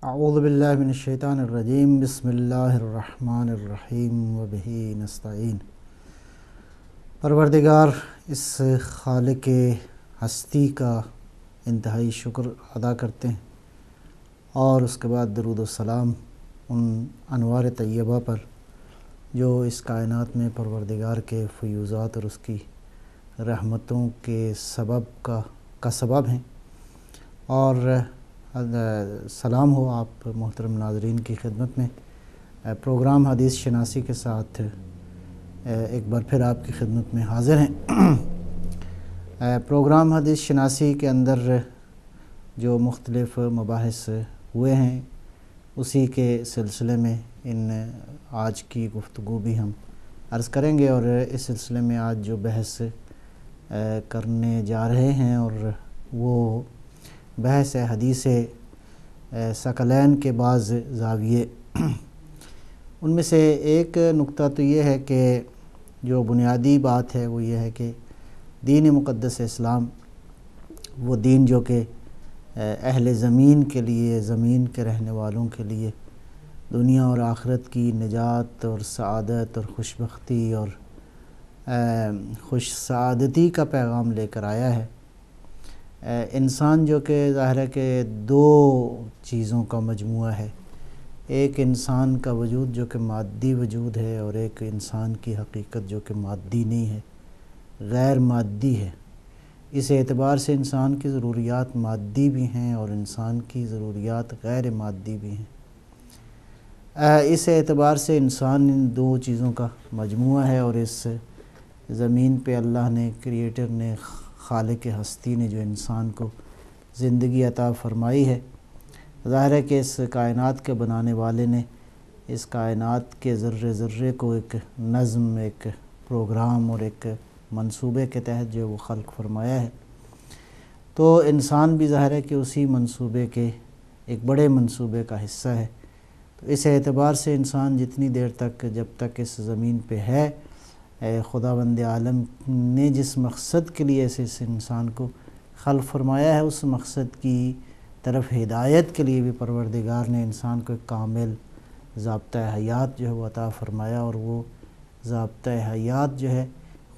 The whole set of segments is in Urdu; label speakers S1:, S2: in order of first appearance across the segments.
S1: اعوذ باللہ من الشیطان الرجیم بسم اللہ الرحمن الرحیم وبہ نستعین۔ پروردگار اس خالق ہستی کا انتہائی شکر ادا کرتے ہیں اور اس کے بعد درود و سلام ان انوار طیبہ پر جو اس کائنات میں پروردگار کے فیوزات اور اس کی رحمتوں کے سبب کا سبب ہیں، اور سلام ہو آپ محترم ناظرین کی خدمت میں۔ پروگرام حدیث شناسی کے ساتھ ایک بار پھر آپ کی خدمت میں حاضر ہیں۔ پروگرام حدیث شناسی کے اندر جو مختلف مباحث ہوئے ہیں اسی کے سلسلے میں آج کی گفتگو بھی ہم عرض کریں گے، اور اس سلسلے میں آج جو بحث کرنے جا رہے ہیں اور وہ بحث ہے حدیث ثقلین کے بعض زاویے۔ ان میں سے ایک نقطہ تو یہ ہے کہ جو بنیادی بات ہے وہ یہ ہے کہ دین مقدس اسلام وہ دین جو کہ اہل زمین کے لیے، زمین کے رہنے والوں کے لیے دنیا اور آخرت کی نجات اور سعادت اور خوشبختی اور خوش سعادتی کا پیغام لے کر آیا ہے۔ انسان جو کہ ظاہر ہے کہ دو چیزوں کا مجموعہ ہے، ایک انسان کا وجود جو کہ مادی وجود ہے اور ایک انسان کی حقیقت جو کہ مادی نہیں ہے، غیر مادی ہے۔ اس اعتبار سے انسان کی ضروریات مادی بھی ہیں اور انسان کی ضروریات غیر مادی بھی ہیں۔ اس اعتبار سے انسان ان دو چیزوں کا مجموعہ ہے، اور اس زمین پہ اللہ نے، کریٹر نے، خالق ہستی نے جو انسان کو زندگی عطا فرمائی ہے، ظاہر ہے کہ اس کائنات کے بنانے والے نے اس کائنات کے ذرے ذرے کو ایک نظم، ایک پروگرام اور ایک منصوبے کے تحت جو وہ خلق فرمایا ہے، تو انسان بھی ظاہر ہے کہ اسی منصوبے کے ایک بڑے منصوبے کا حصہ ہے۔ تو اس اعتبار سے انسان جتنی دیر تک، جب تک اس زمین پہ ہے، خداوند عالم نے جس مقصد کے لیے اس انسان کو خلق فرمایا ہے، اس مقصد کی طرف ہدایت کے لیے بھی پروردگار نے انسان کو ایک کامل ضابطہ حیات جو ہے وہ عطا فرمایا، اور وہ ضابطہ حیات جو ہے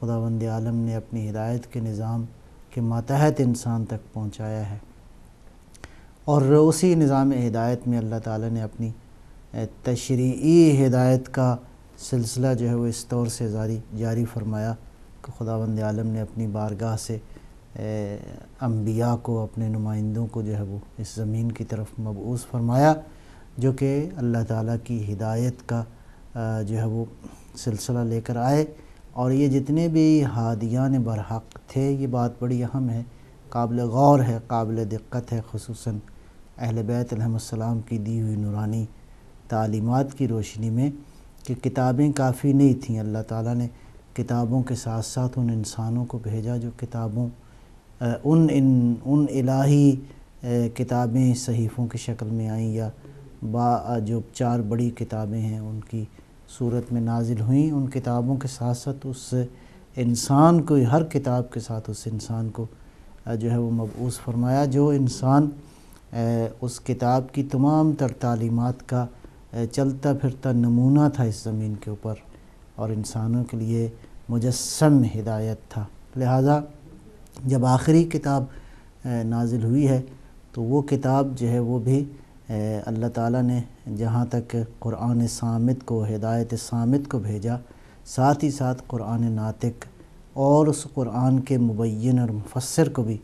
S1: خداوند عالم نے اپنی ہدایت کے نظام کے ماتحت انسان تک پہنچایا ہے، اور اسی نظام ہدایت میں اللہ تعالیٰ نے اپنی تشریعی ہدایت کا سلسلہ جو ہے وہ اس طور سے جاری فرمایا کہ خداوند عالم نے اپنی بارگاہ سے انبیاء کو، اپنے نمائندوں کو جو ہے وہ اس زمین کی طرف مبعوث فرمایا، جو کہ اللہ تعالیٰ کی ہدایت کا جو ہے وہ سلسلہ لے کر آئے۔ اور یہ جتنے بھی ہادیان برحق تھے، یہ بات بڑی اہم ہے، قابل غور ہے، قابل دقت ہے، خصوصاً اہل بیت علیہم السلام کی دی ہوئی نورانی تعلیمات کی روشنی میں، کہ کتابیں کافی نہیں تھیں۔ اللہ تعالیٰ نے کتابوں کے ساتھ ساتھ ان انسانوں کو بھیجا جو کتابوں ان الہی کتابیں صحیفوں کی شکل میں آئیں، یا جو 4 بڑی کتابیں ہیں ان کی صورت میں نازل ہوئیں۔ ان کتابوں کے ساتھ ساتھ اس انسان کو، ہر کتاب کے ساتھ اس انسان کو جو ہے وہ مبعوث فرمایا، جو انسان اس کتاب کی تمام تر تعلیمات کا چلتا پھرتا نمونہ تھا اس زمین کے اوپر، اور انسانوں کے لیے مجسم ہدایت تھا۔ لہٰذا جب آخری کتاب نازل ہوئی ہے تو وہ کتاب جو ہے وہ بھی اللہ تعالیٰ نے جہاں تک قرآن صامت کو، ہدایت صامت کو بھیجا، ساتھ ہی ساتھ قرآن ناطق اور اس قرآن کے مبین اور مفسر کو بھی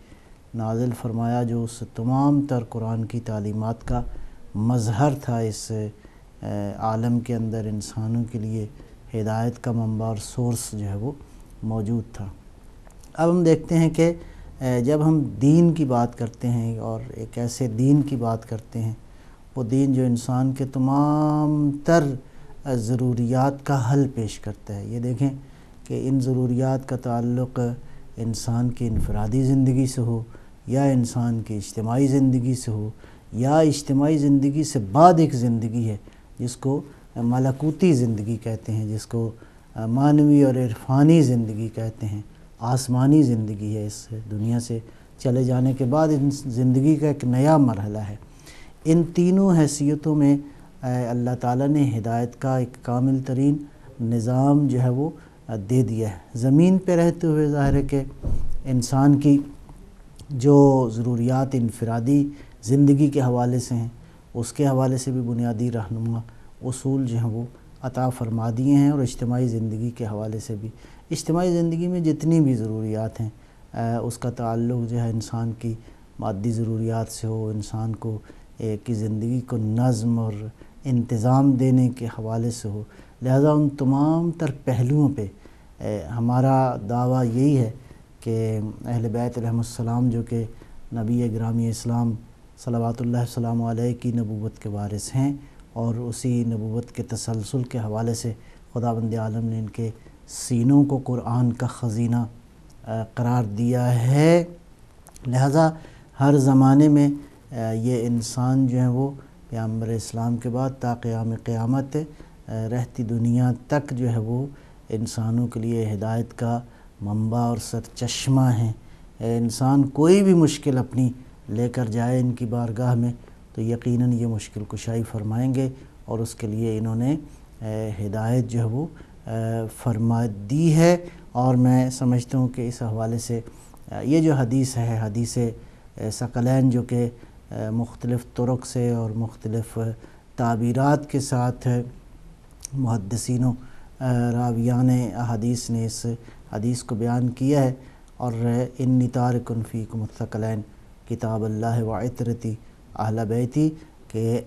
S1: نازل فرمایا، جو اس تمام تر قرآن کی تعلیمات کا مظہر تھا، اس عالم کے اندر انسانوں کے لیے ہدایت کا منبع اور سورس جو ہے وہ موجود تھا۔ اب ہم دیکھتے ہیں کہ جب ہم دین کی بات کرتے ہیں اور ایک ایسے دین کی بات کرتے ہیں، وہ دین جو انسان کے تمام تر ضروریات کا حل پیش کرتا ہے۔ یہ دیکھیں کہ ان ضروریات کا تعلق انسان کی انفرادی زندگی سے ہو، یا انسان کی اجتماعی زندگی سے ہو، یا اجتماعی زندگی سے بعد ایک زندگی ہے جس کو ملکوتی زندگی کہتے ہیں، جس کو معنوی اور عرفانی زندگی کہتے ہیں، آسمانی زندگی ہے۔ اس دنیا سے چلے جانے کے بعد ان زندگی کا ایک نیا مرحلہ ہے۔ ان تینوں حیثیتوں میں اللہ تعالیٰ نے ہدایت کا ایک کامل ترین نظام جو ہے وہ دے دیا ہے۔ زمین پہ رہتے ہوئے ظاہر ہے کہ انسان کی جو ضروریات انفرادی زندگی کے حوالے سے ہیں، اس کے حوالے سے بھی بنیادی رہنما اصول جو ہیں وہ عطا فرما دیے ہیں، اور اجتماعی زندگی کے حوالے سے بھی۔ اجتماعی زندگی میں جتنی بھی ضروریات ہیں اس کا تعلق جو ہے انسان کی مادی ضروریات سے ہو، انسان کو کی زندگی کو نظم اور انتظام دینے کے حوالے سے ہو، لہذا ان تمام تر پہلوؤں پہ ہمارا دعویٰ یہی ہے کہ اہل بیت علیہم السلام جو کہ نبی گرامی اسلام صلوات اللہ وسلام علیہ کی نبوت کے وارث ہیں، اور اسی نبوت کے تسلسل کے حوالے سے خداوند عالم نے ان کے سینوں کو قرآن کا خزینہ قرار دیا ہے، لہذا ہر زمانے میں یہ انسان جو ہیں وہ پیغمبر اسلام کے بعد تا قیام قیامت رہتی دنیا تک جو ہے وہ انسانوں کے لیے ہدایت کا منبع اور سرچشمہ ہیں۔ انسان کوئی بھی مشکل اپنی لے کر جائے ان کی بارگاہ میں تو یقیناً یہ مشکل کشائی فرمائیں گے، اور اس کے لیے انہوں نے ہدایت جو ہے وہ فرما دی ہے۔ اور میں سمجھتا ہوں کہ اس حوالے سے یہ جو حدیث ہے، حدیث ثقلین، جو کہ مختلف طرق سے اور مختلف تعبیرات کے ساتھ محدثین و راویان احادیث نے اس حدیث کو بیان کیا ہے، اور انی تارک فیکم الثقلین کتاب اللہ و عطرتی اہل بیتی، کہ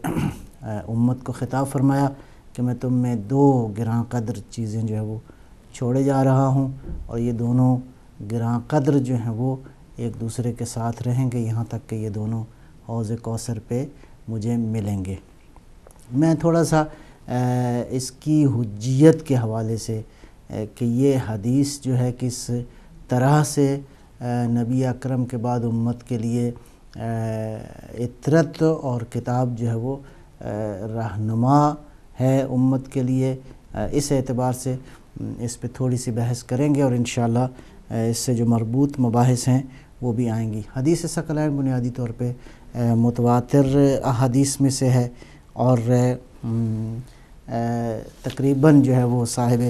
S1: امت کو خطاب فرمایا کہ میں تم میں دو گراں قدر چیزیں جو ہے وہ چھوڑے جا رہا ہوں، اور یہ دونوں گراں قدر جو ہیں وہ ایک دوسرے کے ساتھ رہیں گے یہاں تک کہ یہ دونوں حوض کوثر پہ مجھے ملیں گے۔ میں تھوڑا سا اس کی حجیت کے حوالے سے کہ یہ حدیث جو ہے کس طرح سے نبی اکرم کے بعد امت کے لیے عطرت اور کتاب جو ہے وہ رہنما ہے امت کے لیے، اس اعتبار سے اس پہ تھوڑی سی بحث کریں گے، اور انشاءاللہ اس سے جو مربوط مباحث ہیں وہ بھی آئیں گی۔ حدیث ثقلین بنیادی طور پہ متواتر احادیث میں سے ہے، اور تقریباً جو ہے وہ صاحب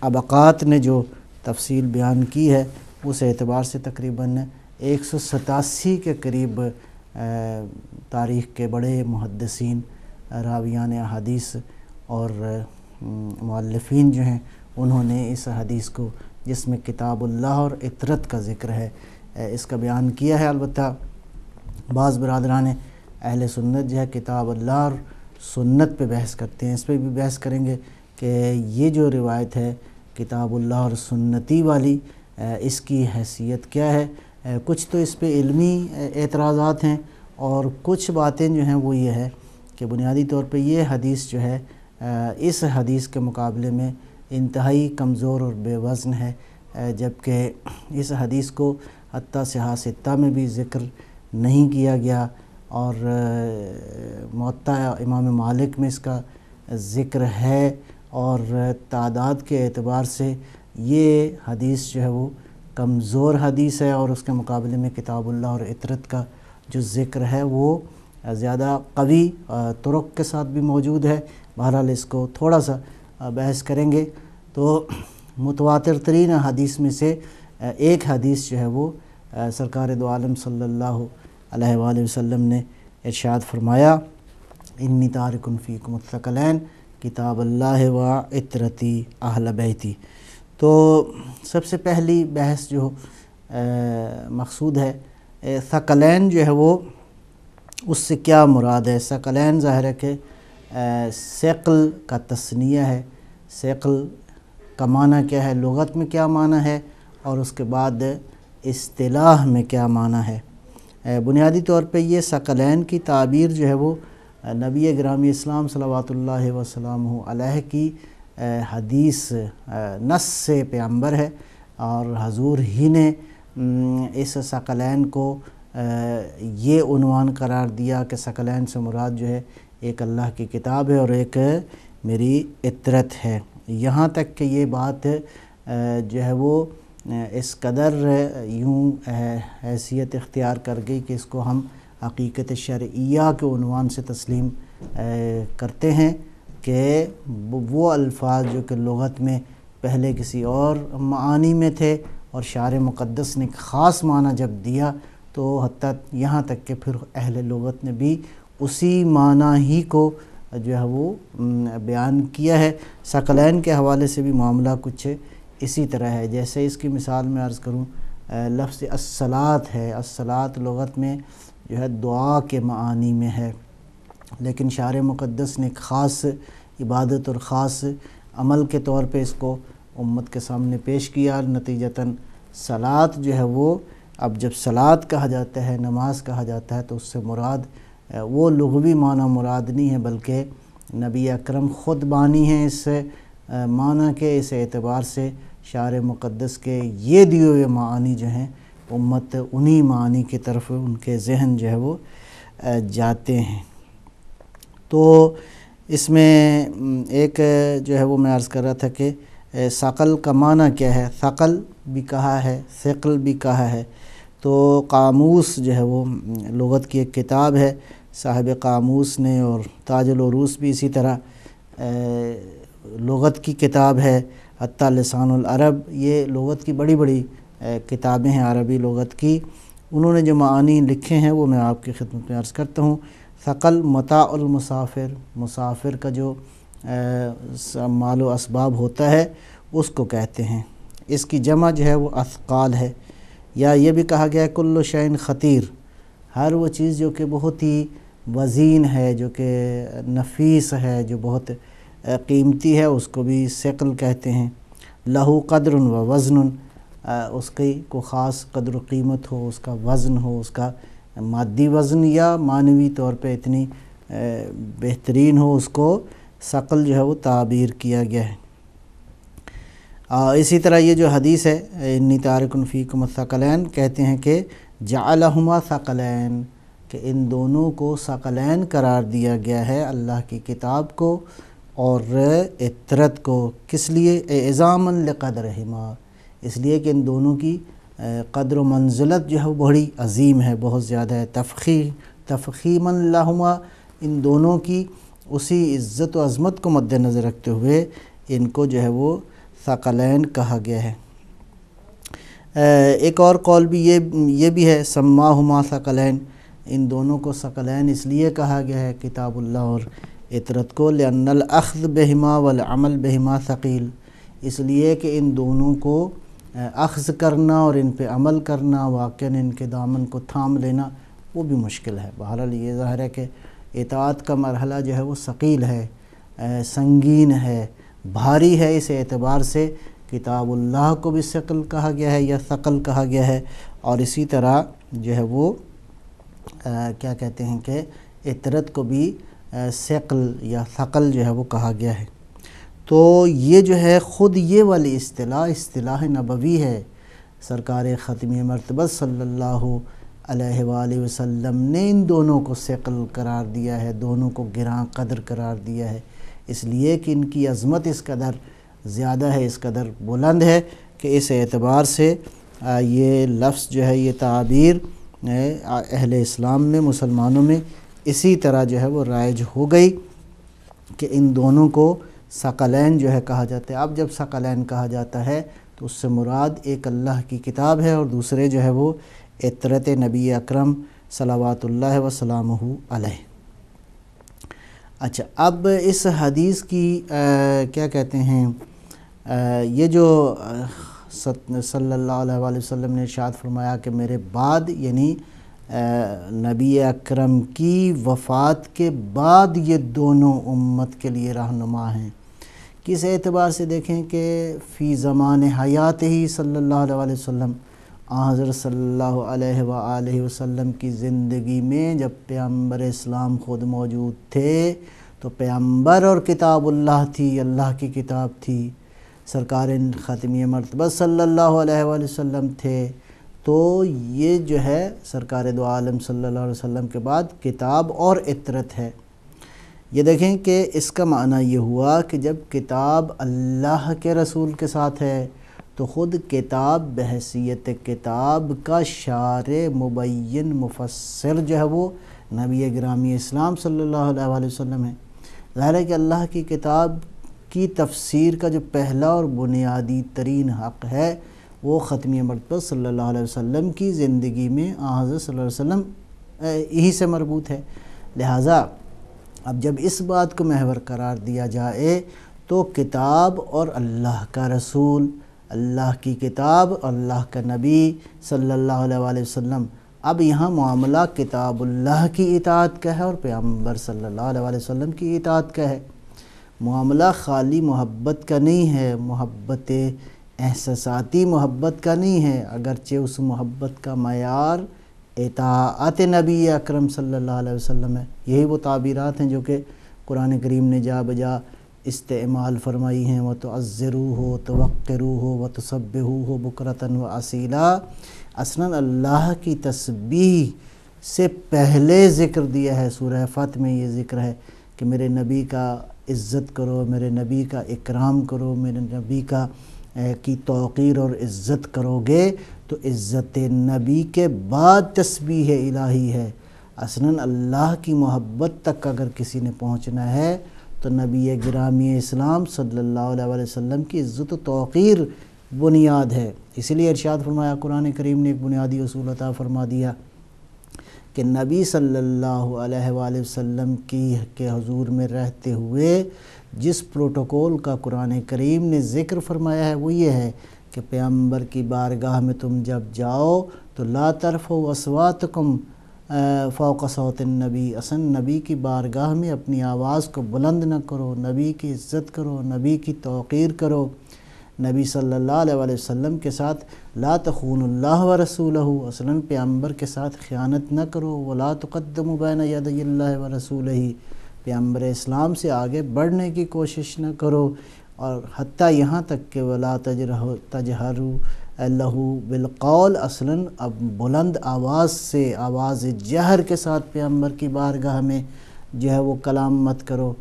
S1: ابقات نے جو تفصیل بیان کی ہے اس اعتبار سے تقریباً 187 کے قریب تاریخ کے بڑے محدثین، راویان احادیث اور مؤلفین جو ہیں انہوں نے اس حدیث کو، جس میں کتاب اللہ اور عطرت کا ذکر ہے، اس کا بیان کیا ہے۔ البتہ بعض برادران اہل سنت جو ہے کتاب اللہ اور سنت پہ بحث کرتے ہیں، اس پہ بھی بحث کریں گے کہ یہ جو روایت ہے کتاب اللہ اور سنتی والی، اس کی حیثیت کیا ہے۔ کچھ تو اس پہ علمی اعتراضات ہیں، اور کچھ باتیں جو ہیں وہ یہ ہے کہ بنیادی طور پہ یہ حدیث جو ہے اس حدیث کے مقابلے میں انتہائی کمزور اور بے وزن ہے، جبکہ اس حدیث کو حتیٰ صحاح ستہ میں بھی ذکر نہیں کیا گیا، اور موطا امام مالک میں اس کا ذکر ہے، اور تعداد کے اعتبار سے یہ حدیث جو ہے وہ کمزور حدیث ہے، اور اس کے مقابلے میں کتاب اللہ اور عطرت کا جو ذکر ہے وہ زیادہ قوی طرق کے ساتھ بھی موجود ہے۔ بہرحال اس کو تھوڑا سا بحث کریں گے۔ تو متواتر ترین حدیث میں سے ایک حدیث جو ہے وہ سرکار دو عالم صلی اللہ علیہ وآلہ وسلم نے ارشاد فرمایا، انی تارک فیکم الثقلین کتاب اللہ و عطرتی اہل بیتی۔ تو سب سے پہلی بحث جو مقصود ہے، ثقلین جو ہے وہ اس سے کیا مراد ہے۔ ثقلین ظاہر ہے کہ ثقل کا تثنیہ ہے، ثقل کا معنی کیا ہے، لغت میں کیا معنی ہے، اور اس کے بعد اصطلاح میں کیا معنی ہے۔ بنیادی طور پہ یہ ثقلین کی تعبیر جو ہے وہ نبی گرامی اسلام صلوات اللہ وسلامہ علیہ کی حدیث نص سے پیغمبر ہے، اور حضور ہی نے اس ثقلین کو یہ عنوان قرار دیا کہ ثقلین سے مراد جو ہے ایک اللہ کی کتاب ہے اور ایک میری عطرت ہے۔ یہاں تک کہ یہ بات جو ہے وہ اس قدر یوں حیثیت اختیار کر گئی کہ اس کو ہم حقیقت شرعیہ کے عنوان سے تسلیم کرتے ہیں کہ وہ الفاظ جو کہ لغت میں پہلے کسی اور معانی میں تھے اور شاعر مقدس نے خاص معنی جب دیا تو حتیٰ یہاں تک کہ پھر اہل لغت نے بھی اسی معنی ہی کو جو ہے وہ بیان کیا ہے۔ ثقلین کے حوالے سے بھی معاملہ کچھ اسی طرح ہے، جیسے اس کی مثال میں عرض کروں، لفظ الصلاۃ ہے، الصلاۃ لغت میں جو ہے دعا کے معانی میں ہے، لیکن شاعر مقدس نے ایک خاص عبادت اور خاص عمل کے طور پہ اس کو امت کے سامنے پیش کیا۔ نتیجتاً صلاۃ جو ہے وہ اب جب صلاۃ کہا جاتا ہے، نماز کہا جاتا ہے، تو اس سے مراد وہ لغوی معنی مراد نہیں ہے، بلکہ نبی اکرم خود بانی ہیں اس معنی کے۔ اس اعتبار سے شاعر مقدس کے یہ دیے ہوئے معانی جو ہیں امت انہی معانی کی طرف ان کے ذہن جو ہے وہ جاتے ہیں۔ تو اس میں ایک جو ہے وہ میں عرض کر رہا تھا کہ ثقل کا معنی کیا ہے، ثقل بھی کہا ہے، ثقل بھی کہا ہے۔ تو قاموس جو ہے وہ لغت کی ایک کتاب ہے، صاحب قاموس نے، اور تاج العروس بھی اسی طرح لغت کی کتاب ہے، حتیٰ لسان العرب، یہ لغت کی بڑی بڑی کتابیں ہیں عربی لغت کی، انہوں نے جو معانی لکھے ہیں وہ میں آپ کی خدمت میں عرض کرتا ہوں۔ ثقل متاع المسافر، مسافر کا جو مال و اسباب ہوتا ہے اس کو کہتے ہیں۔ اس کی جمع جو ہے وہ اثقال ہے، یا یہ بھی کہا گیا ہے کل شیء خطیر، ہر وہ چیز جو کہ بہت ہی وزین ہے، جو کہ نفیس ہے، جو بہت قیمتی ہے، اس کو بھی ثقل کہتے ہیں۔ لہو قدر و وزن، اس کی کو خاص قدر و قیمت ہو، اس کا وزن ہو، اس کا مادی وزن یا معنوی طور پہ اتنی بہترین ہو، اس کو ثقل جو ہے وہ تعبیر کیا گیا ہے۔ اسی طرح یہ جو حدیث ہے انی تارک فیکم الثقلین، کہتے ہیں کہ جعلہما ثقلین، کہ ان دونوں کو ثقلین قرار دیا گیا ہے، اللہ کی کتاب کو اور عطرت کو۔ کس لیے؟ اعظاما لقدرہما، اس لیے کہ ان دونوں کی قدر و منزلت جو ہے وہ بڑی عظیم ہے، بہت زیادہ ہے۔ تفخیما لہما، ان دونوں کی اسی عزت و عظمت کو مد نظر رکھتے ہوئے ان کو جو ہے وہ ثقلین کہا گیا ہے۔ ایک اور قول بھی یہ بھی ہے، سماہما ثقلین، ان دونوں کو ثقلین اس لیے کہا گیا ہے کتاب اللہ اور عطرت کو، لأن الاخذ بہما والعمل بہما ثقیل، اس لیے کہ ان دونوں کو اخذ کرنا اور ان پہ عمل کرنا، واقعاً ان کے دامن کو تھام لینا وہ بھی مشکل ہے۔ بہرحال یہ ظاہر ہے کہ اطاعت کا مرحلہ جو ہے وہ ثقیل ہے، سنگین ہے، بھاری ہے، اس اعتبار سے کتاب اللہ کو بھی ثقل کہا گیا ہے یا ثقل کہا گیا ہے، اور اسی طرح جو ہے وہ کیا کہتے ہیں کہ عطرت کو بھی ثقل یا ثقل جو ہے وہ کہا گیا ہے۔ تو یہ جو ہے خود یہ والی اصطلاح نبوی ہے، سرکار ختمی مرتبہ صلی اللہ علیہ وآلہ وسلم نے ان دونوں کو ثقل قرار دیا ہے، دونوں کو گراں قدر قرار دیا ہے، اس لیے کہ ان کی عظمت اس قدر زیادہ ہے، اس قدر بلند ہے کہ اس اعتبار سے یہ لفظ جو ہے، یہ تعبیر اہل اسلام میں، مسلمانوں میں اسی طرح جو ہے وہ رائج ہو گئی کہ ان دونوں کو ثقلین جو ہے کہا جاتا ہے۔ اب جب ثقلین کہا جاتا ہے تو اس سے مراد ایک اللہ کی کتاب ہے اور دوسرے جو ہے وہ عطرت نبی اکرم صلوات اللہ وسلامہ علیہ۔ اچھا، اب اس حدیث کی کیا کہتے ہیں، یہ جو صلی اللہ علیہ وآلہ وسلم نے ارشاد فرمایا کہ میرے بعد، یعنی نبی اکرم کی وفات کے بعد یہ دونوں امت کے لیے رہنما ہیں۔ کس اعتبار سے؟ دیکھیں کہ فی زمان حیات ہی صلی اللہ علیہ وآلہ وسلم، حضرت صلی اللہ علیہ وآلہ وسلم کی زندگی میں جب پیغمبر اسلام خود موجود تھے تو پیغمبر اور کتاب اللہ تھی، اللہ کی کتاب تھی، سرکار ختمی مرتبہ صلی اللہ علیہ وآلہ وسلم تھے، تو یہ جو ہے سرکار دو عالم صلی اللہ علیہ وسلم کے بعد کتاب اور عطرت ہے۔ یہ دیکھیں کہ اس کا معنی یہ ہوا کہ جب کتاب اللہ کے رسول کے ساتھ ہے تو خود کتاب بحیثیت کتاب کا شارح مبین مفسر جو ہے وہ نبی گرامی اسلام صلی اللہ علیہ وآلہ وسلم ہے۔ ظاہر ہے کہ اللہ کی کتاب کی تفسیر کا جو پہلا اور بنیادی ترین حق ہے وہ ختمی مرتبہ صلی اللہ علیہ وسلم کی زندگی میں حضرت صلی اللہ علیہ وسلم یہی سے مربوط ہے۔ لہٰذا اب جب اس بات کو محور قرار دیا جائے تو کتاب اور اللہ کا رسول، اللہ کی کتاب اور اللہ کا نبی صلی اللہ علیہ وآلہ وسلم، اب یہاں معاملہ کتاب اللہ کی اطاعت کا ہے اور پیغمبر صلی اللہ علیہ وآلہ وسلم کی اطاعت کا ہے۔ معاملہ خالی محبت کا نہیں ہے، محبت احساساتی محبت کا نہیں ہے، اگرچہ اس محبت کا معیار اطاعت نبی اکرم صلی اللہ علیہ وسلم ہے۔ یہی وہ تعبیرات ہیں جو کہ قرآن کریم نے جا بجا استعمال فرمائی ہیں، وَتُعَزِّرُوهُ وَتُوَقِّرُوهُ وَتُسَبِّحُوهُ بُكْرَةً وَأَصِيلًا۔ اصلاً اللہ کی تسبیح سے پہلے ذکر دیا ہے، سورہ فتح میں یہ ذکر ہے کہ میرے نبی کا عزت کرو، میرے نبی کا اکرام کرو، میرے نبی کی توقیر اور عزت کرو گے تو عزت نبی کے بعد تسبیح الہی ہے۔ اصلاً اللہ کی محبت تک اگر کسی نے پہنچنا ہے تو نبی گرامی اسلام صلی اللہ علیہ وآلہ وسلم کی عزت و توقیر بنیاد ہے۔ اسی لیے ارشاد فرمایا قرآن کریم نے ایک بنیادی اصول عطا فرما دیا کہ نبی صلی اللہ علیہ وآلہ وسلم کے حضور میں رہتے ہوئے جس پروٹوکول کا قرآن کریم نے ذکر فرمایا ہے وہ یہ ہے کہ پیغمبر کی بارگاہ میں تم جب جاؤ تو لا ترفعوا اصواتکم فوق صوت النبی، اصلا نبی کی بارگاہ میں اپنی آواز کو بلند نہ کرو، نبی کی عزت کرو، نبی کی توقیر کرو، نبی صلی اللہ علیہ وآلہ وسلم کے ساتھ لا تخونوا اللہ ورسولہ، اصلا پیغمبر کے ساتھ خیانت نہ کرو، ولا تقدموا بین یدی اللہ ورسولہ، پیغمبر اسلام سے آگے بڑھنے کی کوشش نہ کرو، اور حتیٰ یہاں تک کہ ولا تجہروا لہ بالقول، اصلاً اب بلند آواز سے، آواز جہر کے ساتھ پیغمبر کی بارگاہ میں جو ہے وہ کلام مت کرو۔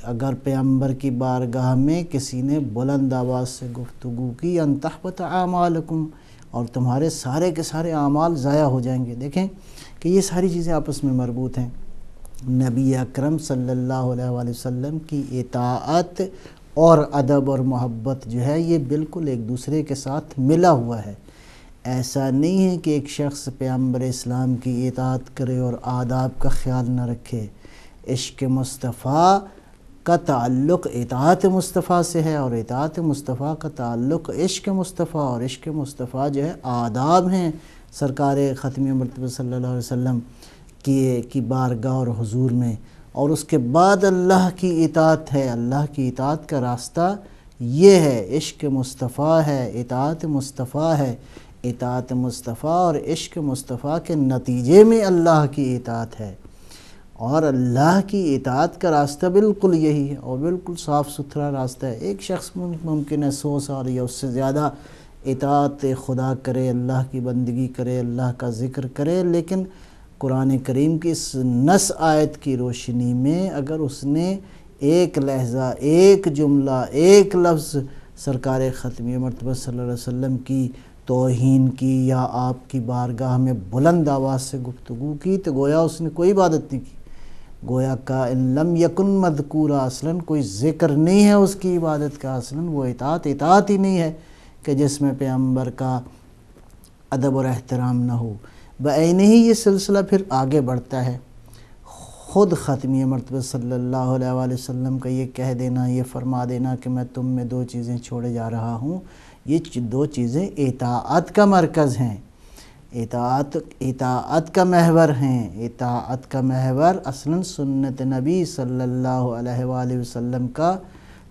S1: اگر پیغمبر کی بارگاہ میں کسی نے بلند آواز سے گفتگو کی ان تحبط اعمالکم، اور تمہارے سارے کے سارے اعمال ضائع ہو جائیں گے۔ دیکھیں کہ یہ ساری چیزیں آپس میں مربوط ہیں۔ نبی اکرم صلی اللہ علیہ وآلہ وسلم کی اطاعت اور ادب اور محبت جو ہے یہ بالکل ایک دوسرے کے ساتھ ملا ہوا ہے۔ ایسا نہیں ہے کہ ایک شخص پیغمبر اسلام کی اطاعت کرے اور آداب کا خیال نہ رکھے۔ عشق مصطفیٰ کا تعلق اطاعت مصطفیٰ سے ہے، اور اطاعت مصطفیٰ کا تعلق عشق مصطفیٰ، اور عشق مصطفیٰ جو ہے آداب ہیں سرکار ختمی مرتبہ صلی اللہ علیہ وسلم کی بارگاہ اور حضور میں، اور اس کے بعد اللہ کی اطاعت ہے۔ اللہ کی اطاعت کا راستہ یہ ہے، عشق مصطفیٰ ہے، اطاعت مصطفیٰ ہے، اطاعت مصطفیٰ اور عشق مصطفیٰ کے نتیجے میں اللہ کی اطاعت ہے، اور اللہ کی اطاعت کا راستہ بالکل یہی ہے، اور بالکل صاف ستھرا راستہ ہے۔ ایک شخص ممکن ہے 100 سال یا اس سے زیادہ اطاعت خدا کرے، اللہ کی بندگی کرے، اللہ کا ذکر کرے، لیکن قرآن کریم کی اس نص آیت کی روشنی میں اگر اس نے ایک لہجہ، ایک جملہ، ایک لفظ سرکار ختمی مرتبہ صلی اللہ علیہ وسلم کی توہین کی یا آپ کی بارگاہ میں بلند آواز سے گفتگو کی تو گویا اس نے کوئی عبادت نہیں کی، گویا کا ان لم یکن مذکورا، اصلاً کوئی ذکر نہیں ہے اس کی عبادت کا، اصلاً وہ اطاعت ہی نہیں ہے کہ جس میں پیغمبر کا ادب اور احترام نہ ہو۔ بعین ہی یہ سلسلہ پھر آگے بڑھتا ہے، خود ختمی مرتبہ صلی اللہ علیہ وآلہ وسلم کا یہ کہہ دینا، یہ فرما دینا کہ میں تم میں 2 چیزیں چھوڑے جا رہا ہوں، یہ 2 چیزیں اطاعت کا مرکز ہیں، اطاعت کا محور ہیں۔ اطاعت کا محور اصلاً سنت نبی صلی اللہ علیہ وآلہ وسلم کا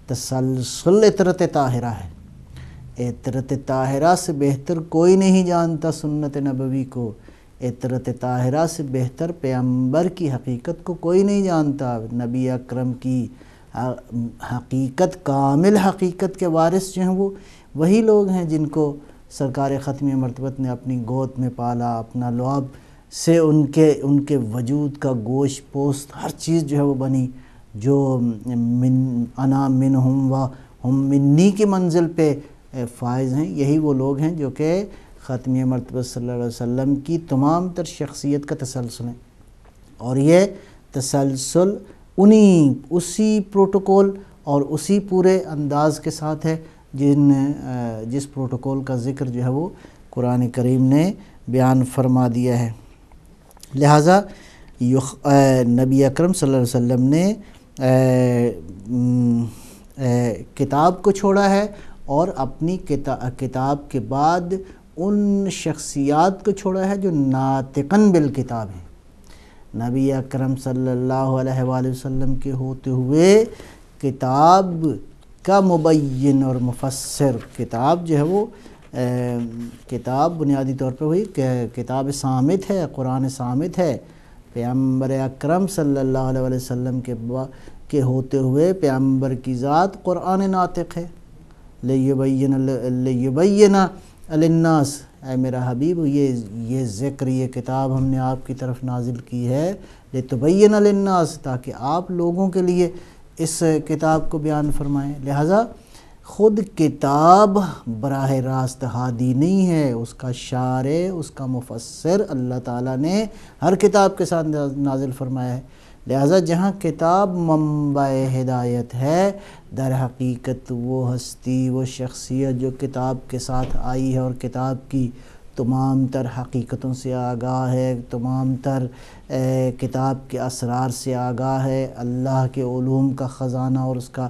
S1: تسلسل عطرت طاہرہ ہے۔ عطرت طاہرہ سے بہتر کوئی نہیں جانتا سنت نبوی کو، عطرت طاہرہ سے بہتر پیغمبر کی حقیقت کو کوئی نہیں جانتا۔ نبی اکرم کی حقیقت، کامل حقیقت کے وارث جو ہیں وہ وہی لوگ ہیں جن کو سرکار ختمی مرتبت نے اپنی گود میں پالا، اپنا لعاب سے ان کے وجود کا گوشت پوست ہر چیز جو ہے وہ بنی، جو انا منہم و ہم منی کی منزل پہ فائز ہیں، یہی وہ لوگ ہیں جو کہ خاتمیہ مرتبہ صلی اللہ علیہ وسلم کی تمام تر شخصیت کا تسلسل ہیں، اور یہ تسلسل اسی پروٹوکول اور اسی پورے انداز کے ساتھ ہے جس پروٹوکول کا ذکر جو ہے وہ قرآن کریم نے بیان فرما دیا ہے۔ لہٰذا نبی اکرم صلی اللہ علیہ وسلم نے کتاب کو چھوڑا ہے، اور اپنی کتاب کے بعد ان شخصیات کو چھوڑا ہے جو ناطقاً بالکتاب ہیں۔ نبی اکرم صلی اللہ علیہ وآلہ وسلم کے ہوتے ہوئے کتاب کا مبین اور مفسر، کتاب جو ہے وہ کتاب بنیادی طور پہ ہوئی کہ کتاب صامت ہے، قرآن صامت ہے۔ پیغمبر اکرم صلی اللہ علیہ وآلہ وسلم کے ہوتے ہوئے پیغمبر کی ذات قرآن ناطق ہے۔ لیبین للناس، اے میرا حبیب، یہ ذکر، یہ کتاب ہم نے آپ کی طرف نازل کی ہے لتبین للناس، تاکہ آپ لوگوں کے لیے اس کتاب کو بیان فرمائیں۔ لہٰذا خود کتاب براہ راست ہادی نہیں ہے، اس کا شارع، اس کا مفسر اللہ تعالیٰ نے ہر کتاب کے ساتھ نازل فرمایا ہے۔ لہٰذا جہاں کتاب منبع ہدایت ہے، در حقیقت وہ ہستی، وہ شخصیت جو کتاب کے ساتھ آئی ہے اور کتاب کی تمام تر حقیقتوں سے آگاہ ہے، تمام تر کتاب کے اسرار سے آگاہ ہے، اللہ کے علوم کا خزانہ اور اس کا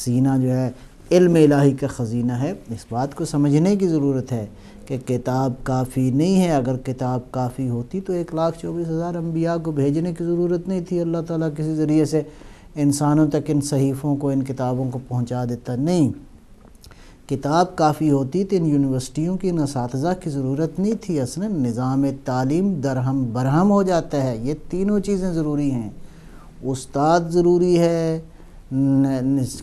S1: سینہ جو ہے علم الہی کا خزینہ ہے، اس بات کو سمجھنے کی ضرورت ہے کہ کتاب کافی نہیں ہے۔ اگر کتاب کافی ہوتی تو 1,24,000 انبیاء کو بھیجنے کی ضرورت نہیں تھی، اللہ تعالیٰ کسی ذریعے سے انسانوں تک ان صحیفوں کو، ان کتابوں کو پہنچا دیتا۔ نہیں، کتاب کافی ہوتی تو ان یونیورسٹیوں کی، ان اساتذہ کی ضرورت نہیں تھی۔ اصلاً نظام تعلیم درہم برہم ہو جاتا ہے۔ یہ تینوں چیزیں ضروری ہیں، استاد ضروری ہے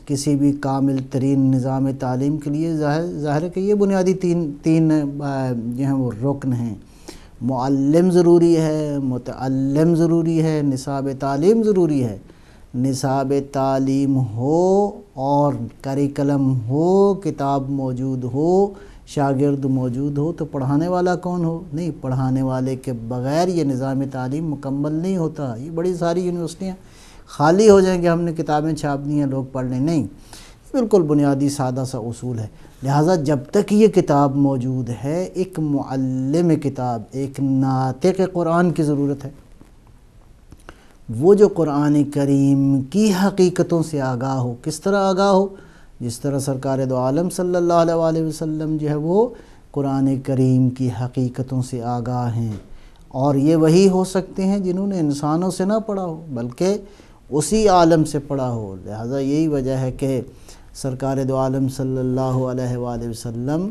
S1: کسی بھی کامل ترین نظام تعلیم کے لیے، ظاہر ہے کہ یہ بنیادی تین جو ہیں وہ رکن ہیں۔ معلم ضروری ہے، متعلم ضروری ہے، نصاب تعلیم ضروری ہے۔ نصاب تعلیم ہو اور کریکلم ہو، کتاب موجود ہو، شاگرد موجود ہو، تو پڑھانے والا کون ہو؟ نہیں، پڑھانے والے کے بغیر یہ نظام تعلیم مکمل نہیں ہوتا۔ یہ بڑی ساری یونیورسٹیاں خالی ہو جائیں کہ ہم نے کتابیں چھاپ دی ہیں، لوگ پڑھ لیں، نہیں، بالکل بنیادی سادہ سا اصول ہے۔ لہٰذا جب تک یہ کتاب موجود ہے، ایک معلم کتاب، ایک ناطق قرآن کی ضرورت ہے، وہ جو قرآن کریم کی حقیقتوں سے آگاہ ہو۔ کس طرح آگاہ ہو؟ جس طرح سرکار دو عالم صلی اللہ علیہ وآلہ وسلم جو ہے وہ قرآن کریم کی حقیقتوں سے آگاہ ہیں، اور یہ وہی ہو سکتے ہیں جنہوں نے انسانوں سے نہ پڑھا ہو بلکہ اسی عالم سے پڑھا ہو۔ لہٰذا یہی وجہ ہے کہ سرکار دو عالم صلی اللہ علیہ وآلہ وسلم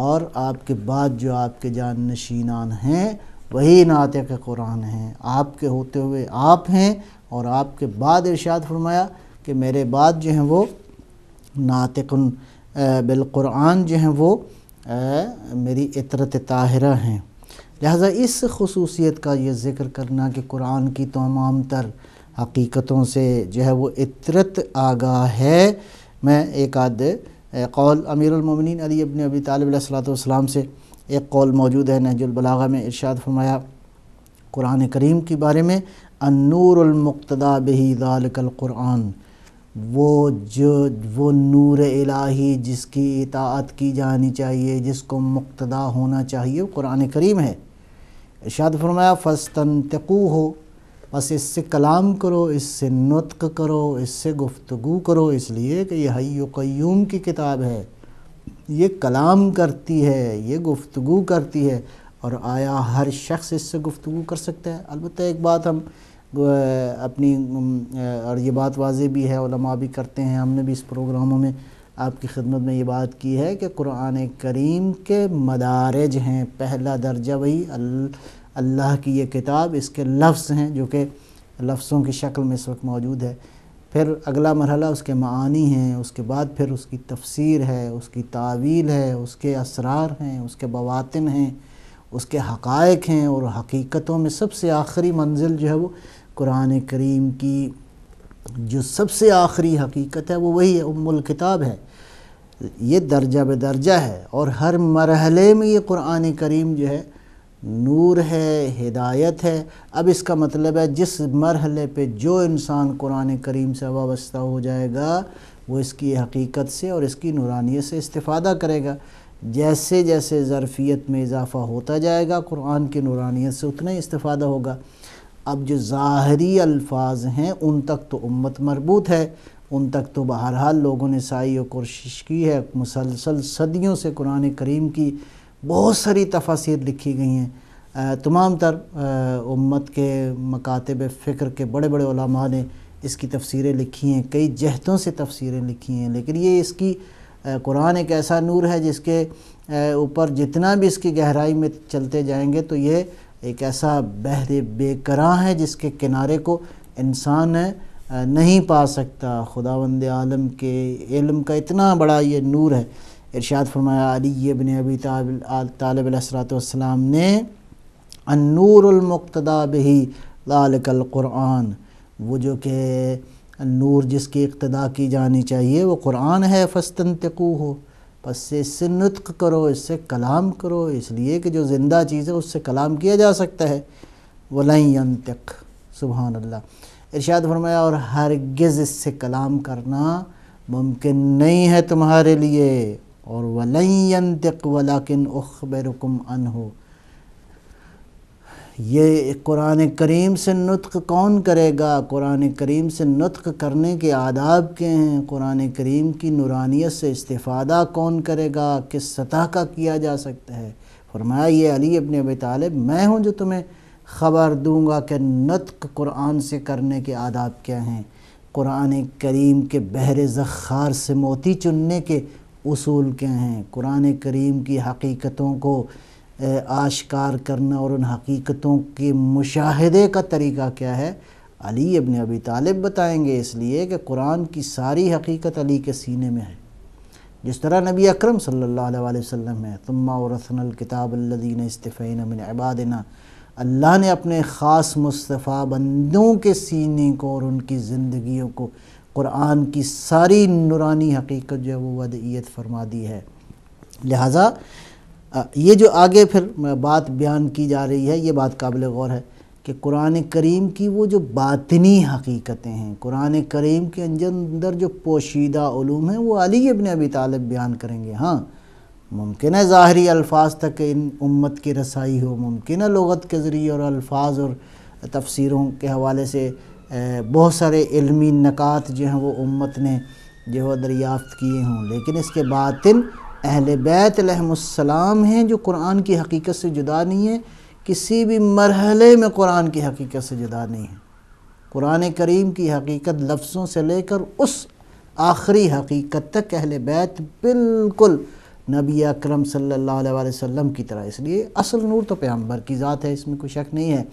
S1: اور آپ کے بعد جو آپ کے جانشینان ہیں وہی ناطق قرآن ہیں۔ آپ کے ہوتے ہوئے آپ ہیں، اور آپ کے بعد ارشاد فرمایا کہ میرے بعد جو ہیں وہ ناطق بالقرآن جو ہیں وہ میری عطرت طاہرہ ہیں۔ لہٰذا اس خصوصیت کا یہ ذکر کرنا کہ قرآن کی تمام تر حقیقتوں سے جو ہے وہ عطرت آگاہ ہے، میں ایک آدھ قول امیر المومنین علی ابن ابی طالب علیہ السلام سے ایک قول موجود ہے نہج البلاغہ میں، ارشاد فرمایا قرآن کریم کے بارے میں، النور المقتدی بہ ذالک القرآن، وہ نور الہی جس کی اطاعت کی جانی چاہیے، جس کو مقتدا ہونا چاہیے، وہ قرآن کریم ہے۔ ارشاد فرمایا فاستنطقوہ، بس اس سے کلام کرو، اس سے نطق کرو، اس سے گفتگو کرو، اس لیے کہ یہ حی و قیوم کی کتاب ہے، یہ کلام کرتی ہے، یہ گفتگو کرتی ہے۔ اور آیا ہر شخص اس سے گفتگو کر سکتا ہے؟ البتہ ایک بات ہم اپنی، اور یہ بات واضح بھی ہے، علماء بھی کرتے ہیں، ہم نے بھی اس پروگراموں میں آپ کی خدمت میں یہ بات کی ہے کہ قرآن کریم کے مدارج ہیں۔ پہلا درجہ وہی اللہ کی یہ کتاب، اس کے لفظ ہیں جو کہ لفظوں کی شکل میں اس وقت موجود ہے، پھر اگلا مرحلہ اس کے معانی ہیں، اس کے بعد پھر اس کی تفسیر ہے، اس کی تعویل ہے، اس کے اسرار ہیں، اس کے بواطن ہیں، اس کے حقائق ہیں، اور حقیقتوں میں سب سے آخری منزل جو ہے وہ قرآن کریم کی جو سب سے آخری حقیقت ہے وہ وہی ہے، ام الکتاب ہے۔ یہ درجہ بے درجہ ہے، اور ہر مرحلے میں یہ قرآن کریم جو ہے نور ہے، ہدایت ہے۔ اب اس کا مطلب ہے جس مرحلے پہ جو انسان قرآن کریم سے وابستہ ہو جائے گا وہ اس کی حقیقت سے اور اس کی نورانیت سے استفادہ کرے گا۔ جیسے جیسے ظرفیت میں اضافہ ہوتا جائے گا قرآن کی نورانیت سے اتنا ہی استفادہ ہوگا۔ اب جو ظاہری الفاظ ہیں ان تک تو امت مربوط ہے، ان تک تو بہرحال لوگوں نے سعی و کوشش کی ہے، مسلسل صدیوں سے قرآن کریم کی بہت ساری تفاسیر لکھی گئی ہیں۔ تمام تر امت کے مکاتب فکر کے بڑے بڑے علماء نے اس کی تفسیریں لکھی ہیں، کئی جہتوں سے تفسیریں لکھی ہیں، لیکن یہ اس کی قرآن ایک ایسا نور ہے جس کے اوپر جتنا بھی اس کی گہرائی میں چلتے جائیں گے تو یہ ایک ایسا بحر بے کراں ہے جس کے کنارے کو انسان نہیں پا سکتا۔ خداوند عالم کے علم کا اتنا بڑا یہ نور ہے۔ ارشاد فرمایا علی ابن ابی طالب علیہ السلام نے النور المقتدی بہ ذالک القرآن، وہ جو کہ نور جس کی اقتداء کی جانی چاہیے وہ قرآن ہے، فاستنطقوہ، پس سے اس سے نطق کرو، اس سے کلام کرو، اس لیے کہ جو زندہ چیز ہے اس سے کلام کیا جا سکتا ہے۔ وَلَن يَنطِق، سبحان اللہ۔ ارشاد فرمایا اور ہرگز اس سے کلام کرنا ممکن نہیں ہے تمہارے لیے، اور وَلَن يَنطِق وَلَكِنْ أُخْبِرُكُمْ عَنْهُ، یہ قرآن کریم سے نطق کون کرے گا؟ قرآن کریم سے نطق کرنے کے آداب کے ہیں، قرآن کریم کی نورانیت سے استفادہ کون کرے گا، کس سطح کا کیا جا سکتا ہے؟ فرمایا یہ علی ابن ابی طالب میں ہوں جو تمہیں خبر دوں گا کہ نطق قرآن سے کرنے کے آداب کیا ہیں، قرآن کریم کے بحر ذخار سے موتی چننے کے اصول کیا ہیں، قرآن کریم کی حقیقتوں کو آشکار کرنا اور ان حقیقتوں کے مشاہدے کا طریقہ کیا ہے، علی ابن ابی طالب بتائیں گے، اس لیے کہ قرآن کی ساری حقیقت علی کے سینے میں ہے۔ جس طرح نبی اکرم صلی اللہ علیہ وسلم ہے، ثم اورثنا الکتاب الذین اصطفینا من عبادنا، اللہ نے اپنے خاص مصطفیٰ بندوں کے سینے کو اور ان کی زندگیوں کو قرآن کی ساری نورانی حقیقت جو ہے وہ ودعیت فرما دی ہے۔ لہٰذا یہ جو آگے پھر بات بیان کی جا رہی ہے یہ بات قابل غور ہے کہ قرآن کریم کی وہ جو باطنی حقیقتیں ہیں، قرآن کریم کے اندر جو پوشیدہ علوم ہیں وہ علی ابن ابی طالب بیان کریں گے۔ ہاں ممکن ہے ظاہری الفاظ تک ان امت کی رسائی ہو، ممکن ہے لغت کے ذریعے اور الفاظ اور تفسیروں کے حوالے سے بہت سارے علمی نکات جو ہیں وہ امت نے جو دریافت کیے ہوں، لیکن اس کے باطن اہل بیت علیہم السلام ہیں جو قرآن کی حقیقت سے جدا نہیں ہیں، کسی بھی مرحلے میں قرآن کی حقیقت سے جدا نہیں ہیں۔ قرآن کریم کی حقیقت لفظوں سے لے کر اس آخری حقیقت تک اہل بیت بالکل نبی اکرم صلی اللہ علیہ وسلم کی طرح، اس لیے اصل نور تو پیغمبر کی ذات ہے، اس میں کوئی شک نہیں ہے،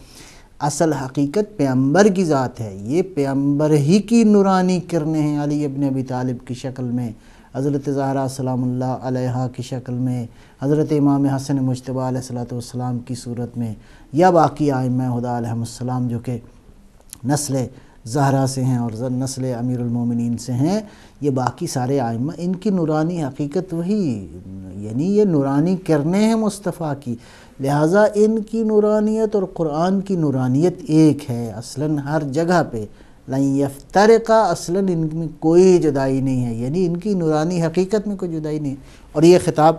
S1: اصل حقیقت پیغمبر کی ذات ہے، یہ پیغمبر ہی کی نورانی کرنے ہیں علی ابن ابی طالب کی شکل میں، حضرت زہرا سلام اللہ علیہا کی شکل میں، حضرت امام حسن مجتبیٰ علیہ السلام کی صورت میں، یا باقی ائمہ خدا علیہم السلام جو کہ نسل زہرا سے ہیں اور نسل امیر المومنین سے ہیں، یہ باقی سارے ائمہ ان کی نورانی حقیقت وہی، یعنی یہ نورانی کرنے ہیں مصطفیٰ کی، لہٰذا ان کی نورانیت اور قرآن کی نورانیت ایک ہے اصلاً ہر جگہ پہ، لن یفترقا، اصلاً ان میں کوئی جدائی نہیں ہے، یعنی ان کی نورانی حقیقت میں کوئی جدائی نہیں ہے۔ اور یہ خطاب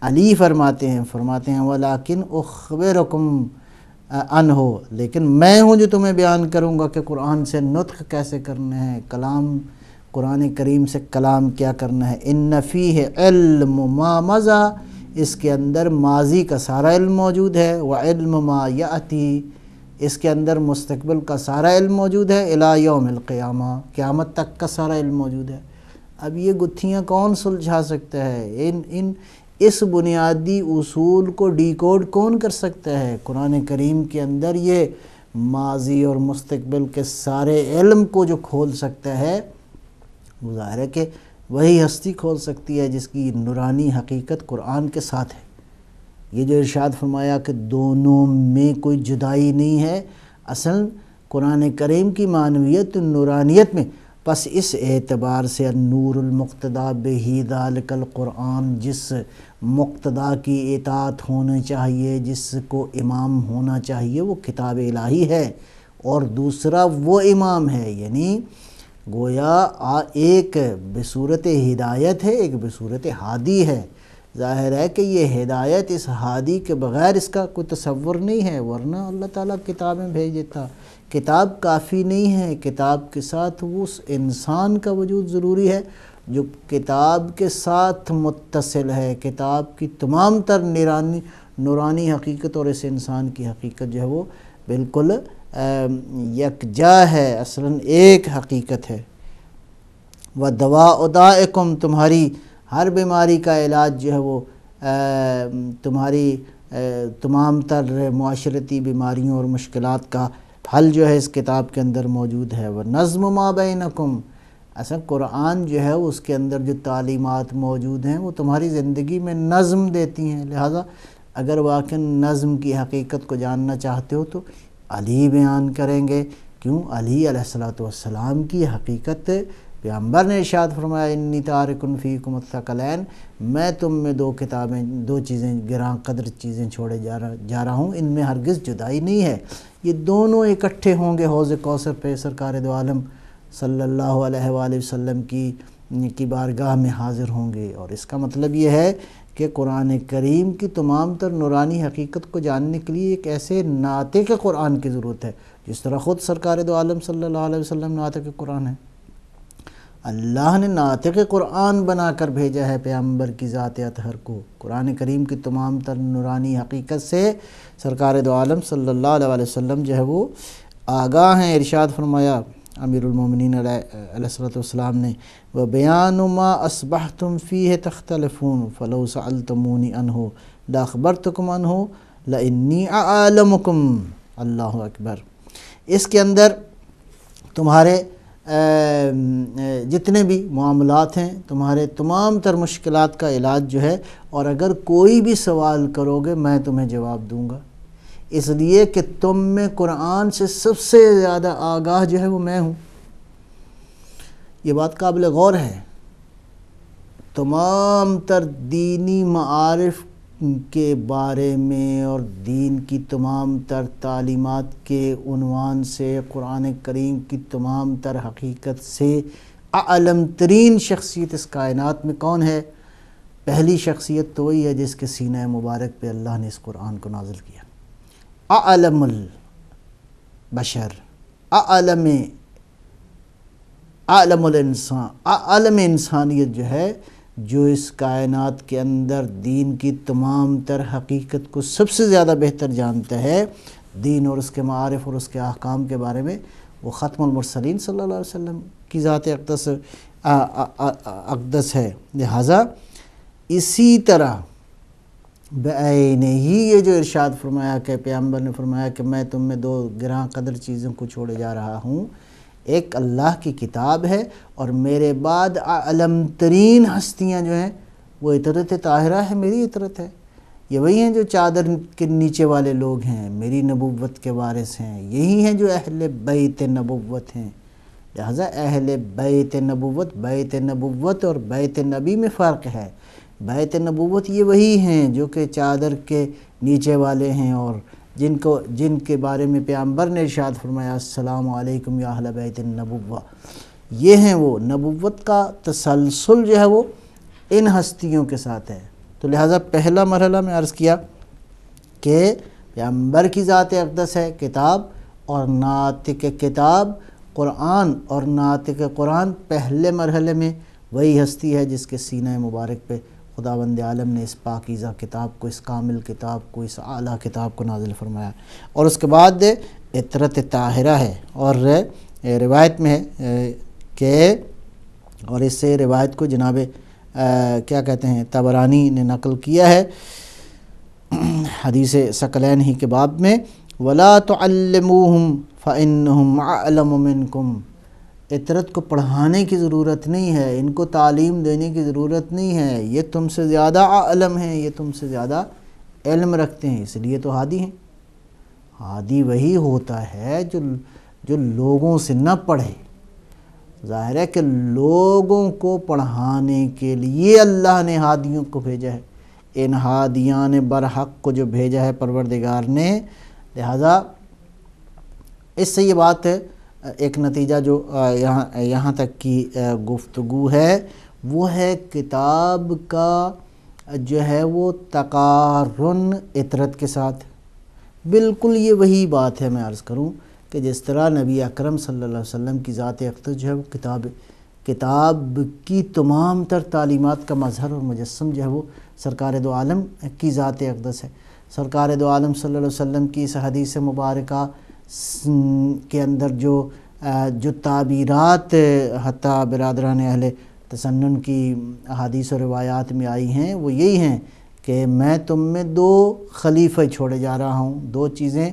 S1: علی فرماتے ہیں وَلَكِنْ أُخْبِرُكُمْ عَنْهُ، لیکن میں ہوں جو تمہیں بیان کروں گا کہ قرآن سے نطق کیسے کرنا ہے، کلام قرآن کریم سے کلام کیا کرنا ہے۔ إِنَّ فِيهِ عِلْمُ مَا مَضَى، اس کے اندر ماضی کا سارا علم موجود ہے، وَعِلْمُ مَا يَأْتِي، اس کے اندر مستقبل کا سارا علم موجود ہے، الی یوم القیامہ، قیامت تک کا سارا علم موجود ہے۔ اب یہ گتھیاں کون سلجھا سکتا ہے؟ اس بنیادی اصول کو ڈیکوڈ کون کر سکتا ہے؟ قرآن کریم کے اندر یہ ماضی اور مستقبل کے سارے علم کو جو کھول سکتا ہے وہ ظاہر ہے کہ وہی ہستی کھول سکتی ہے جس کی نورانی حقیقت قرآن کے ساتھ ہے۔ یہ جو ارشاد فرمایا کہ دونوں میں کوئی جدائی نہیں ہے، اصل قرآن کریم کی معنویت نورانیت میں پس اس اعتبار سے النور المقتدی بہ ذالک القرآن، جس مقتدا کی اطاعت ہونی چاہیے، جس کو امام ہونا چاہیے، وہ کتاب الہی ہے، اور دوسرا وہ امام ہے، یعنی گویا ایک بصورت ہدایت ہے، ایک بصورت ہادی ہے۔ ظاہر ہے کہ یہ ہدایت اس ہادی کے بغیر اس کا کوئی تصور نہیں ہے، ورنہ اللہ تعالیٰ کتابیں بھیج دیتا۔ کتاب کافی نہیں ہے، کتاب کے ساتھ اس انسان کا وجود ضروری ہے جو کتاب کے ساتھ متصل ہے، کتاب کی تمام تر نورانی حقیقت اور اس انسان کی حقیقت جو ہے وہ بالکل یکجا ہے، اصلاً ایک حقیقت ہے۔ وَدَوَاءُ دَائِكُمْ، تمہاری ہر بیماری کا علاج جو ہے وہ تمہاری تمام تر معاشرتی بیماریوں اور مشکلات کا حل جو ہے اس کتاب کے اندر موجود ہے۔ وَنَظْمُ مَا بَيْنَكُمْ، اصل قرآن جو ہے اس کے اندر جو تعلیمات موجود ہیں وہ تمہاری زندگی میں نظم دیتی ہیں، لہٰذا اگر واقعاً نظم کی حقیقت کو جاننا چاہتے ہو تو علی بیان کریں گے۔ کیوں؟ علی علیہ السلام کی حقیقت پیغمبر نے ارشاد فرمایا انی تارک فیکم الثقلین، میں تم میں دو چیزیں گراں قدر چیزیں چھوڑے جا رہا ہوں، ان میں ہرگز جدائی نہیں ہے۔ یہ دونوں اکٹھے ہوں گے حوض کوثر پہ، سرکار دو عالم صلی اللہ علیہ وآلہ وسلم کی بارگاہ میں حاضر ہوں گے۔ اور اس کا مطلب یہ ہے کہ قرآن کریم کی تمام تر نورانی حقیقت کو جاننے کے لیے ایک ایسے ناطق قرآن کی ضرورت ہے، جس طرح خود سرکار دو عالم صلی اللہ علیہ وسلم ناطق قرآن ہے۔ اللہ نے ناطق قرآن بنا کر بھیجا ہے پیغمبر کی ذات اطہر کو۔ قرآن کریم کی تمام تر نورانی حقیقت سے سرکار دو عالم صلی اللہ علیہ وسلم جو ہے وہ آگاہ ہیں۔ ارشاد فرمایا امیر المومنین علیہ السلام نے وَبَيَانُ مَا أَصْبَحْتُمْ فِيهِ تَخْتَلِفُونَ فَلَوْ سَأَلْتُمُونِي عَنْهُ لَأَخْبَرْتُكُمْ عَنْهُ لَإِنِّي أَعْلَمُكُمْ۔ اللہ اکبر۔ اس کے اندر تمہارے جتنے بھی معاملات ہیں، تمہارے تمام تر مشکلات کا علاج جو ہے، اور اگر کوئی بھی سوال کرو گے میں تمہیں جواب دوں گا، اس لیے کہ تم میں قرآن سے سب سے زیادہ آگاہ جو ہے وہ میں ہوں۔ یہ بات قابل غور ہے۔ تمام تر دینی معارف کے بارے میں اور دین کی تمام تر تعلیمات کے عنوان سے، قرآن کریم کی تمام تر حقیقت سے اعلم ترین شخصیت اس کائنات میں کون ہے؟ پہلی شخصیت تو وہی ہے جس کے سینہ مبارک پہ اللہ نے اس قرآن کو نازل کیا۔ اعلم البشر، اعلم الانسان، اعلم انسانیت جو ہے، جو اس کائنات کے اندر دین کی تمام تر حقیقت کو سب سے زیادہ بہتر جانتا ہے، دین اور اس کے معارف اور اس کے احکام کے بارے میں، وہ ختم المرسلین صلی اللہ علیہ وسلم کی ذات اقدس ہے۔ لہٰذا اسی طرح بعینہ ہی یہ جو ارشاد فرمایا کہ پیغمبر نے فرمایا کہ میں تم میں دو گراں قدر چیزوں کو چھوڑے جا رہا ہوں، ایک اللہ کی کتاب ہے، اور میرے بعد اعلم ترین ہستیاں جو ہیں وہ اطرت طاہرہ ہے، میری اطرت ہے۔ یہ وہی ہیں جو چادر کے نیچے والے لوگ ہیں، میری نبوت کے وارث ہیں، یہی ہیں جو اہل بیت نبوت ہیں۔ لہذا اہل بیت نبوت اور بیت نبی میں فرق ہے۔ بیت نبوت یہ وہی ہیں جو کہ چادر کے نیچے والے ہیں، اور جن کے بارے میں پیغمبر نے ارشاد فرمایا السلام علیکم یا اہل بیت النبوہ، یہ ہیں وہ۔ نبوت کا تسلسل جو ہے وہ ان ہستیوں کے ساتھ ہے۔ تو لہٰذا پہلا مرحلہ میں عرض کیا کہ پیغمبر کی ذات اقدس ہے کتاب، اور ناطق کتاب قرآن، اور ناطق قرآن پہلے مرحلے میں وہی ہستی ہے جس کے سینہ مبارک پہ خداوند عالم نے اس پاکیزہ کتاب کو، اس کامل کتاب کو، اس اعلیٰ کتاب کو نازل فرمایا۔ اور اس کے بعد اطرت طاہرہ ہے، اور روایت میں ہے کہ، اور اس سے روایت کو جناب کیا کہتے ہیں طبرانی نے نقل کیا ہے حدیث ثقلین ہی کے باب میں، وَلَا تُعَلِّمُوهُمْ فَإِنَّهُمْ أَعْلَمُ مِنْكُمْ۔ اطرت کو پڑھانے کی ضرورت نہیں ہے، ان کو تعلیم دینے کی ضرورت نہیں ہے، یہ تم سے زیادہ عالم ہیں، یہ تم سے زیادہ علم رکھتے ہیں، اس لیے تو ہادی ہیں۔ ہادی وہی ہوتا ہے جو لوگوں سے نہ پڑھے، ظاہر ہے کہ لوگوں کو پڑھانے کے لیے اللہ نے ہادیوں کو بھیجا ہے، ان ہادیان برحق کو جو بھیجا ہے پروردگار نے۔ لہذا اس سے یہ بات ہے، ایک نتیجہ جو یہاں تک کی گفتگو ہے وہ ہے کتاب کا جو ہے وہ تقارن اطرت کے ساتھ۔ بالکل یہ وہی بات ہے، میں عرض کروں کہ جس طرح نبی اکرم صلی اللہ علیہ وسلم کی ذات اقدس جو ہے وہ کتاب کی تمام تر تعلیمات کا مظہر اور مجسم جو ہے وہ سرکار دو عالم کی ذات اقدس ہے۔ سرکار دو عالم صلی اللہ علیہ وسلم کی اس حدیث مبارکہ کے اندر جو تعبیرات حتیٰ برادران اہل تسنن کی احادیث و روایات میں آئی ہیں وہ یہی ہیں کہ میں تم میں 2 خلیفہ چھوڑے جا رہا ہوں، 2 چیزیں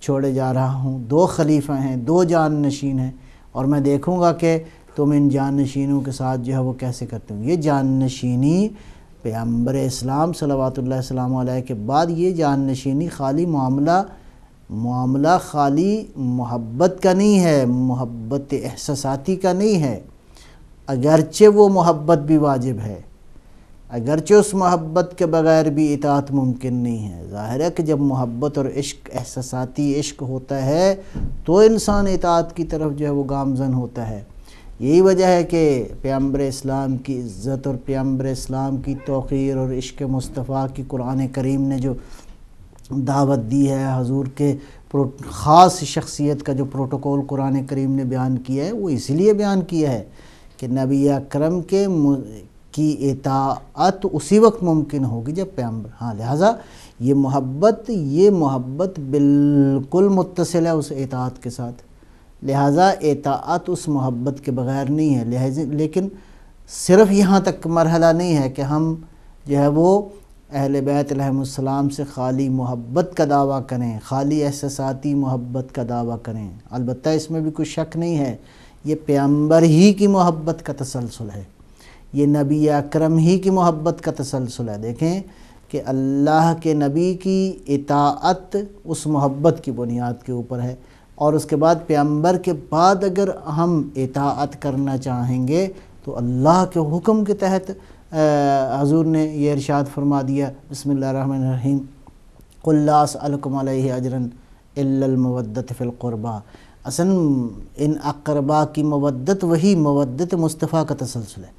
S1: چھوڑے جا رہا ہوں، 2 خلیفہ ہیں، 2 جان نشین ہیں، اور میں دیکھوں گا کہ تم ان جان نشینوں کے ساتھ جو ہے وہ کیسے کرتے ہو۔ یہ جان نشینی پیغمبر اسلام صلوات اللہ السلام علیہ کے بعد یہ جان نشینی خالی معاملہ خالی محبت کا نہیں ہے، محبت احساساتی کا نہیں ہے، اگرچہ وہ محبت بھی واجب ہے، اگرچہ اس محبت کے بغیر بھی اطاعت ممکن نہیں ہے۔ ظاہر ہے کہ جب محبت اور عشق احساساتی عشق ہوتا ہے تو انسان اطاعت کی طرف جو ہے وہ گامزن ہوتا ہے۔ یہی وجہ ہے کہ پیغمبر اسلام کی عزت اور پیغمبر اسلام کی توقیر اور عشق مصطفیٰ کی قرآن کریم نے جو دعوت دی ہے، حضور کے خاص شخصیت کا جو پروٹوکول قرآن کریم نے بیان کیا ہے وہ اس لیے بیان کیا ہے کہ نبی اکرم کی اطاعت اسی وقت ممکن ہوگی جب پیغمبر لہٰذا یہ محبت بالکل متصل ہے اس اطاعت کے ساتھ، لہٰذا اطاعت اس محبت کے بغیر نہیں ہے۔ لیکن صرف یہاں تک مرحلہ نہیں ہے کہ ہم جو ہے وہ اہل بیت علیہم السلام سے خالی محبت کا دعویٰ کریں، خالی احساساتی محبت کا دعویٰ کریں۔ البتہ اس میں بھی کوئی شک نہیں ہے، یہ پیغمبر ہی کی محبت کا تسلسل ہے، یہ نبی اکرم ہی کی محبت کا تسلسل ہے۔ دیکھیں کہ اللہ کے نبی کی اطاعت اس محبت کی بنیاد کے اوپر ہے، اور اس کے بعد پیغمبر کے بعد اگر ہم اطاعت کرنا چاہیں گے تو اللہ کے حکم کے تحت حضور نے یہ ارشاد فرما دیا، بسم اللہ الرحمن الرحیم، قل لا اسألکم علیہ اجرا الا المودۃ فی القربى۔ اصلا ان اقربا کی مودت وہی مودت مصطفیٰ کا تسلسل ہے،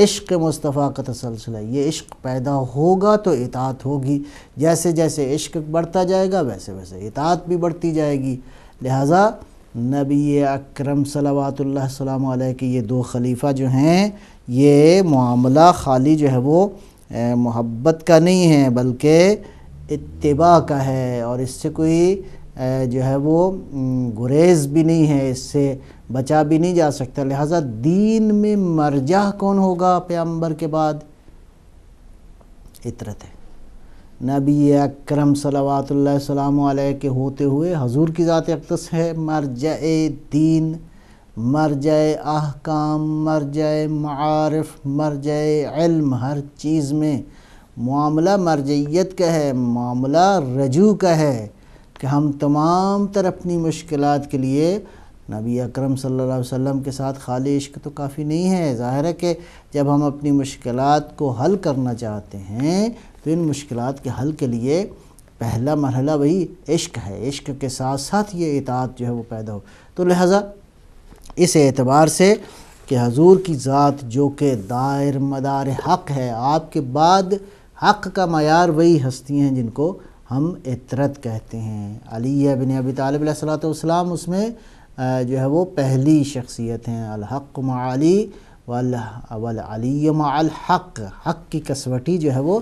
S1: عشق مصطفیٰ کا تسلسل ہے۔ یہ عشق پیدا ہوگا تو اطاعت ہوگی، جیسے جیسے عشق بڑھتا جائے گا ویسے ویسے اطاعت بھی بڑھتی جائے گی۔ لہٰذا نبی اکرم صلوات اللہ السلام علیہ کے یہ 2 خلیفہ جو ہیں، یہ معاملہ خالی جو ہے وہ محبت کا نہیں ہے بلکہ اتباع کا ہے، اور اس سے کوئی جو ہے وہ گریز بھی نہیں ہے، اس سے بچا بھی نہیں جا سکتا۔ لہٰذا دین میں مرجع کون ہوگا پیغمبر کے بعد؟ اطرت ہے۔ نبی اکرم صلوات اللہ السلام علیہ کے ہوتے ہوئے حضور کی ذات اقدس ہے مرجع دین، مرجع احکام، مرجع معارف، مرجع علم، ہر چیز میں معاملہ مرجعیت کا ہے، معاملہ رجوع کا ہے کہ ہم تمام تر اپنی مشکلات کے لیے نبی اکرم صلی اللہ علیہ وسلم کے ساتھ خالی عشق تو کافی نہیں ہے۔ ظاہر ہے کہ جب ہم اپنی مشکلات کو حل کرنا چاہتے ہیں تو ان مشکلات کے حل کے لیے پہلا مرحلہ وہی عشق ہے، عشق کے ساتھ ساتھ یہ اطاعت جو ہے وہ پیدا ہو۔ تو لہٰذا اس اعتبار سے کہ حضور کی ذات جو کہ دائر مدار حق ہے، آپ کے بعد حق کا معیار وہی ہستی ہیں جن کو ہم اطرت کہتے ہیں۔ علی بن ابی طالب علیہ السلام اس میں جو ہے وہ پہلی شخصیت ہیں، الحق مع علی والعلی مع الحق، حق کی کسوٹی جو ہے وہ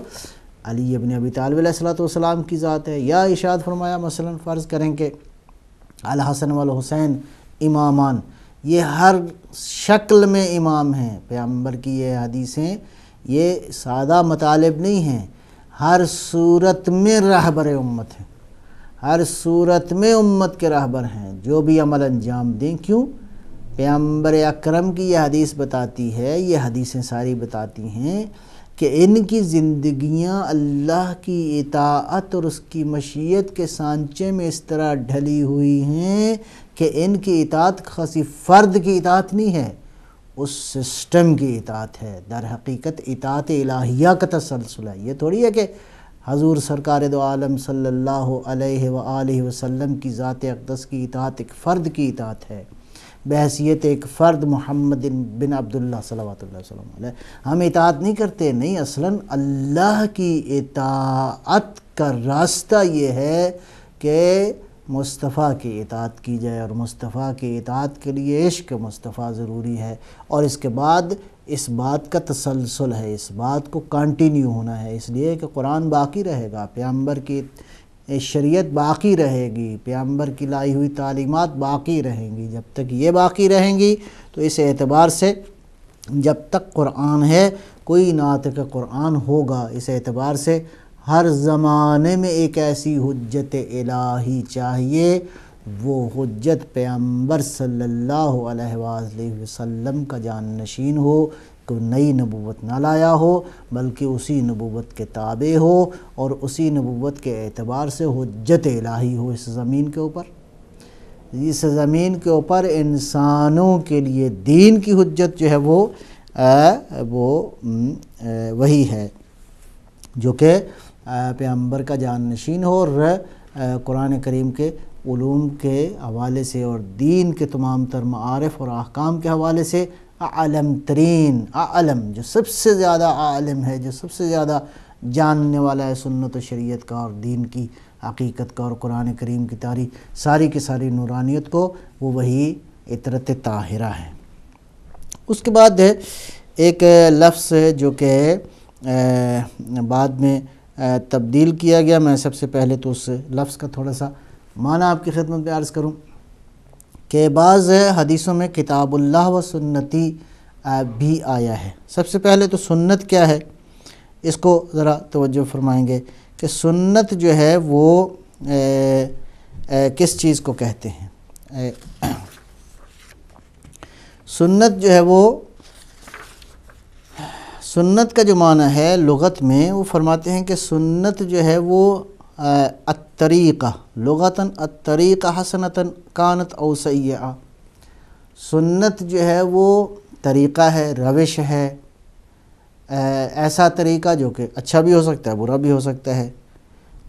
S1: علی بن ابی طالب علیہ السلام کی ذات ہے۔ یا ارشاد فرمایا مثلا فرض کریں کہ الحسن والحسین امامان، یہ ہر شکل میں امام ہیں۔ پیغمبر کی یہ حدیثیں یہ سادہ مطالب نہیں ہیں، ہر صورت میں رہبر امت ہیں، ہر صورت میں امت کے رہبر ہیں، جو بھی عمل انجام دیں۔ کیوں؟ پیغمبر اکرم کی یہ حدیث بتاتی ہے، یہ حدیثیں ساری بتاتی ہیں کہ ان کی زندگیاں اللہ کی اطاعت اور اس کی مشیت کے سانچے میں اس طرح ڈھلی ہوئی ہیں کہ ان کی اطاعت خاصی فرد کی اطاعت نہیں ہے، اس سسٹم کی اطاعت ہے۔ در حقیقت اطاعت الہیہ کا تسلسل ہے۔ یہ تھوڑی ہے کہ حضور سرکار دو عالم صلی اللہ علیہ وآلہ وسلم کی ذات اقدس کی اطاعت ایک فرد کی اطاعت ہے، بحیثیت ایک فرد محمد بن عبداللہ صلوات اللہ وسلم علیہ ہم اطاعت نہیں کرتے، نہیں، اصلاً اللہ کی اطاعت کا راستہ یہ ہے کہ مصطفیٰ کی اطاعت کی جائے، اور مصطفیٰ کی اطاعت کے لیے عشق مصطفیٰ ضروری ہے، اور اس کے بعد اس بات کا تسلسل ہے، اس بات کو کنٹینیو ہونا ہے، اس لیے کہ قرآن باقی رہے گا، پیغمبر کی شریعت باقی رہے گی، پیغمبر کی لائی ہوئی تعلیمات باقی رہیں گی۔ جب تک یہ باقی رہیں گی تو اس اعتبار سے جب تک قرآن ہے کوئی ناطق قرآن ہوگا، اس اعتبار سے ہر زمانے میں ایک ایسی حجت الہی چاہیے، وہ حجت پیغمبر صلی اللہ علیہ وآلہ وسلم کا جانشین ہو، کوئی نئی نبوت نہ لایا ہو بلکہ اسی نبوت کے تابع ہو، اور اسی نبوت کے اعتبار سے حجت الہی ہو اس زمین کے اوپر۔ اس زمین کے اوپر انسانوں کے لیے دین کی حجت جو ہے وہ وہی ہے جو کہ پیغمبر کا جانشین ہو، اور قرآن کریم کے علوم کے حوالے سے اور دین کے تمام تر معارف اور احکام کے حوالے سے اعلم ترین، اعلم جو سب سے زیادہ عالم ہے، جو سب سے زیادہ جاننے والا ہے سنت و شریعت کا اور دین کی حقیقت کا اور قرآن کریم کی ساری کی ساری نورانیت کو، وہ وہی عطرت طاہرہ ہے۔ اس کے بعد ایک لفظ جو کہ بعد میں تبدیل کیا گیا، میں سب سے پہلے تو اس لفظ کا تھوڑا سا معنی آپ کی خدمت میں عرض کروں کہ بعض حدیثوں میں کتاب اللہ و سنتی بھی آیا ہے۔ سب سے پہلے تو سنت کیا ہے، اس کو ذرا توجہ فرمائیں گے کہ سنت جو ہے وہ کس چیز کو کہتے ہیں۔ سنت جو ہے وہ، سنت کا جو معنی ہے لغت میں، وہ فرماتے ہیں کہ سنت جو ہے وہ الطریقہ، لغتاً الطریقہ حسنتاً کانت او سیئہ، سنت جو ہے وہ طریقہ ہے، روش ہے، ایسا طریقہ جو کہ اچھا بھی ہو سکتا ہے، برا بھی ہو سکتا ہے،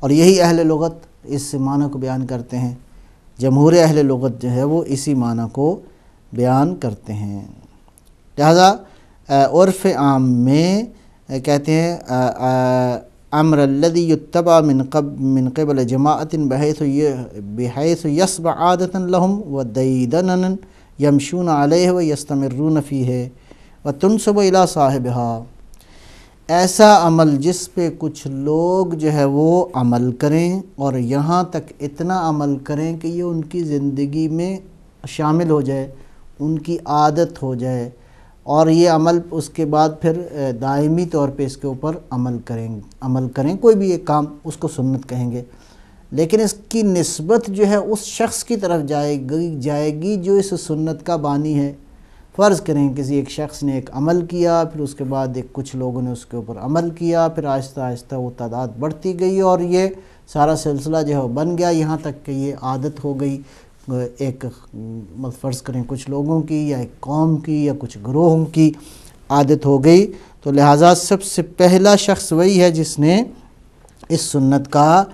S1: اور یہی اہل لغت اس معنی کو بیان کرتے ہیں۔ جمہور اہل لغت جو ہے وہ اسی معنی کو بیان کرتے ہیں۔ لہذا عرف عام میں کہتے ہیں امر الذی یتبع من قبل جماعت بحیث یصبح عادتا لهم ودیدنا یمشون علیہ ویستمرون فیہ وتنسب الی صاحبها، ایسا عمل جس پہ کچھ لوگ جو ہے وہ عمل کریں اور یہاں تک اتنا عمل کریں کہ یہ ان کی زندگی میں شامل ہو جائے، ان کی عادت ہو جائے، اور یہ عمل اس کے بعد پھر دائمی طور پہ اس کے اوپر عمل کریں کوئی بھی ایک کام، اس کو سنت کہیں گے۔ لیکن اس کی نسبت جو ہے اس شخص کی طرف جائے گی جو اس سنت کا بانی ہے۔ فرض کریں کسی ایک شخص نے ایک عمل کیا، پھر اس کے بعد کچھ لوگوں نے اس کے اوپر عمل کیا، پھر آہستہ آہستہ وہ تعداد بڑھتی گئی اور یہ سارا سلسلہ جو ہے بن گیا، یہاں تک کہ یہ عادت ہو گئی ایک، فرض کریں کچھ لوگوں کی یا ایک قوم کی یا کچھ گروہوں کی عادت ہو گئی، تو لہٰذا سب سے پہلا شخص وہی ہے جس نے اس سنت کا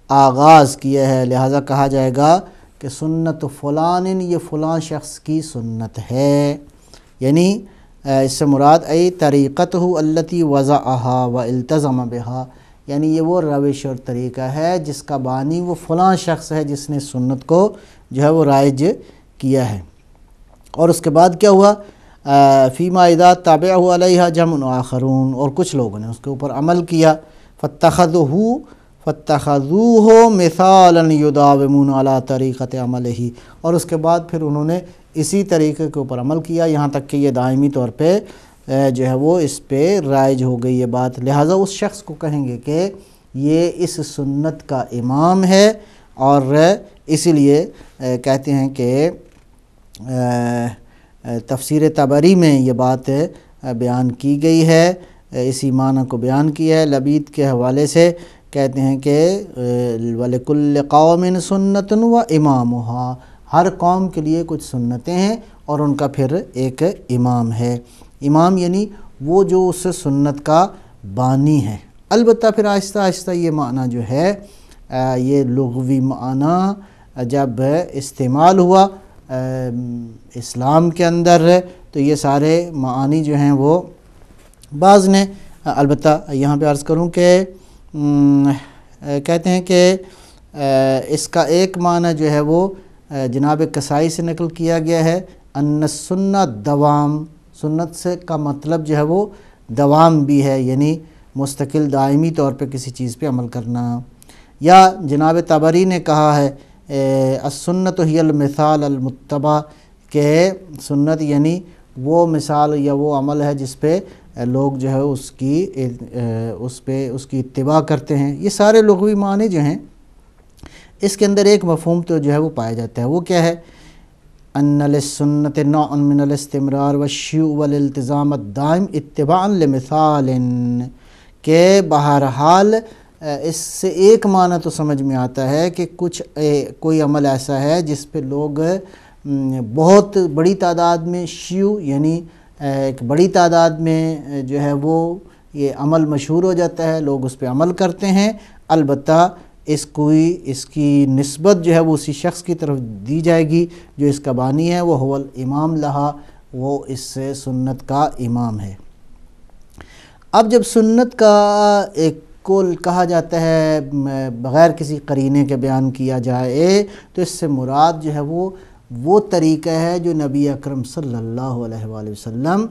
S1: آغاز کیا ہے۔ لہٰذا کہا جائے گا کہ سنت فلان، یہ فلاں شخص کی سنت ہے، یعنی اس سے مراد ای طریقتہ التی وضعہا و التزم بہا، یعنی یہ وہ روش اور طریقہ ہے جس کا بانی وہ فلاں شخص ہے جس نے سنت کو جو ہے وہ رائج کیا ہے۔ اور اس کے بعد کیا ہوا، فیما اذا تابعہ علیہ جمع آخرون، اور کچھ لوگوں نے اس کے اوپر عمل کیا، فاتخذوہ مثالا یداومون علی طریقۃ عملہ، اور اس کے بعد پھر انہوں نے اسی طریقے کے اوپر عمل کیا یہاں تک کہ یہ دائمی طور پہ جو ہے وہ اس پہ رائج ہو گئی یہ بات۔ لہٰذا اس شخص کو کہیں گے کہ یہ اس سنت کا امام ہے، اور اسی لیے کہتے ہیں کہ تفسیر طبری میں یہ بات بیان کی گئی ہے اسی معنی کو بیان کیا ہے لبید کے حوالے سے، کہتے ہیں کہ وَلِكُلِّ قَوْمٍ سُنَّةٌ وَإِمَامُهَا، ہر قوم کے لیے کچھ سنتیں ہیں اور ان کا پھر ایک امام ہے۔ امام یعنی وہ جو اس سنت کا بانی ہے۔ البتہ پھر آہستہ آہستہ یہ معنی جو ہے یہ لغوی معنی جب استعمال ہوا اسلام کے اندر، تو یہ سارے معانی جو ہیں وہ بعض نے، البتہ یہاں پہ عرض کروں کہ کہتے ہیں کہ اس کا ایک معنی جو ہے وہ جناب کسائی سے نقل کیا گیا ہے، ان السنہ دوام، سنت سے کا مطلب جو ہے وہ دوام بھی ہے، یعنی مستقل دائمی طور پہ کسی چیز پہ عمل کرنا۔ یا جناب طبری نے کہا ہے السنت ہی المثال المتبع، کہ سنت یعنی وہ مثال یا وہ عمل ہے جس پہ لوگ جو ہے اس کی اتباع کرتے ہیں۔ یہ سارے لغوی معنی جو ہیں اس کے اندر ایک مفہوم تو جو ہے وہ پایا جاتا ہے، وہ کیا ہے؟ ان للسنت نوع من الاستمرار والشیوع والالتزام الدائم اتباعا لمثال، کہ بہرحال اس سے ایک معنی تو سمجھ میں آتا ہے کہ کوئی عمل ایسا ہے جس پہ لوگ بہت بڑی تعداد میں، شیوع یعنی ایک بڑی تعداد میں جو ہے وہ یہ عمل مشہور ہو جاتا ہے، لوگ اس پہ عمل کرتے ہیں، البتہ اس کی نسبت جو ہے وہ اسی شخص کی طرف دی جائے گی جو اس کا بانی ہے، وہ هو الامام لہا، وہ اس سے سنت کا امام ہے۔ اب جب سنت کا ایک کل کہا جاتا ہے بغیر کسی قرینے کے بیان کیا جائے، تو اس سے مراد جو ہے وہ طریقہ ہے جو نبی اکرم صلی اللہ علیہ وآلہ وسلم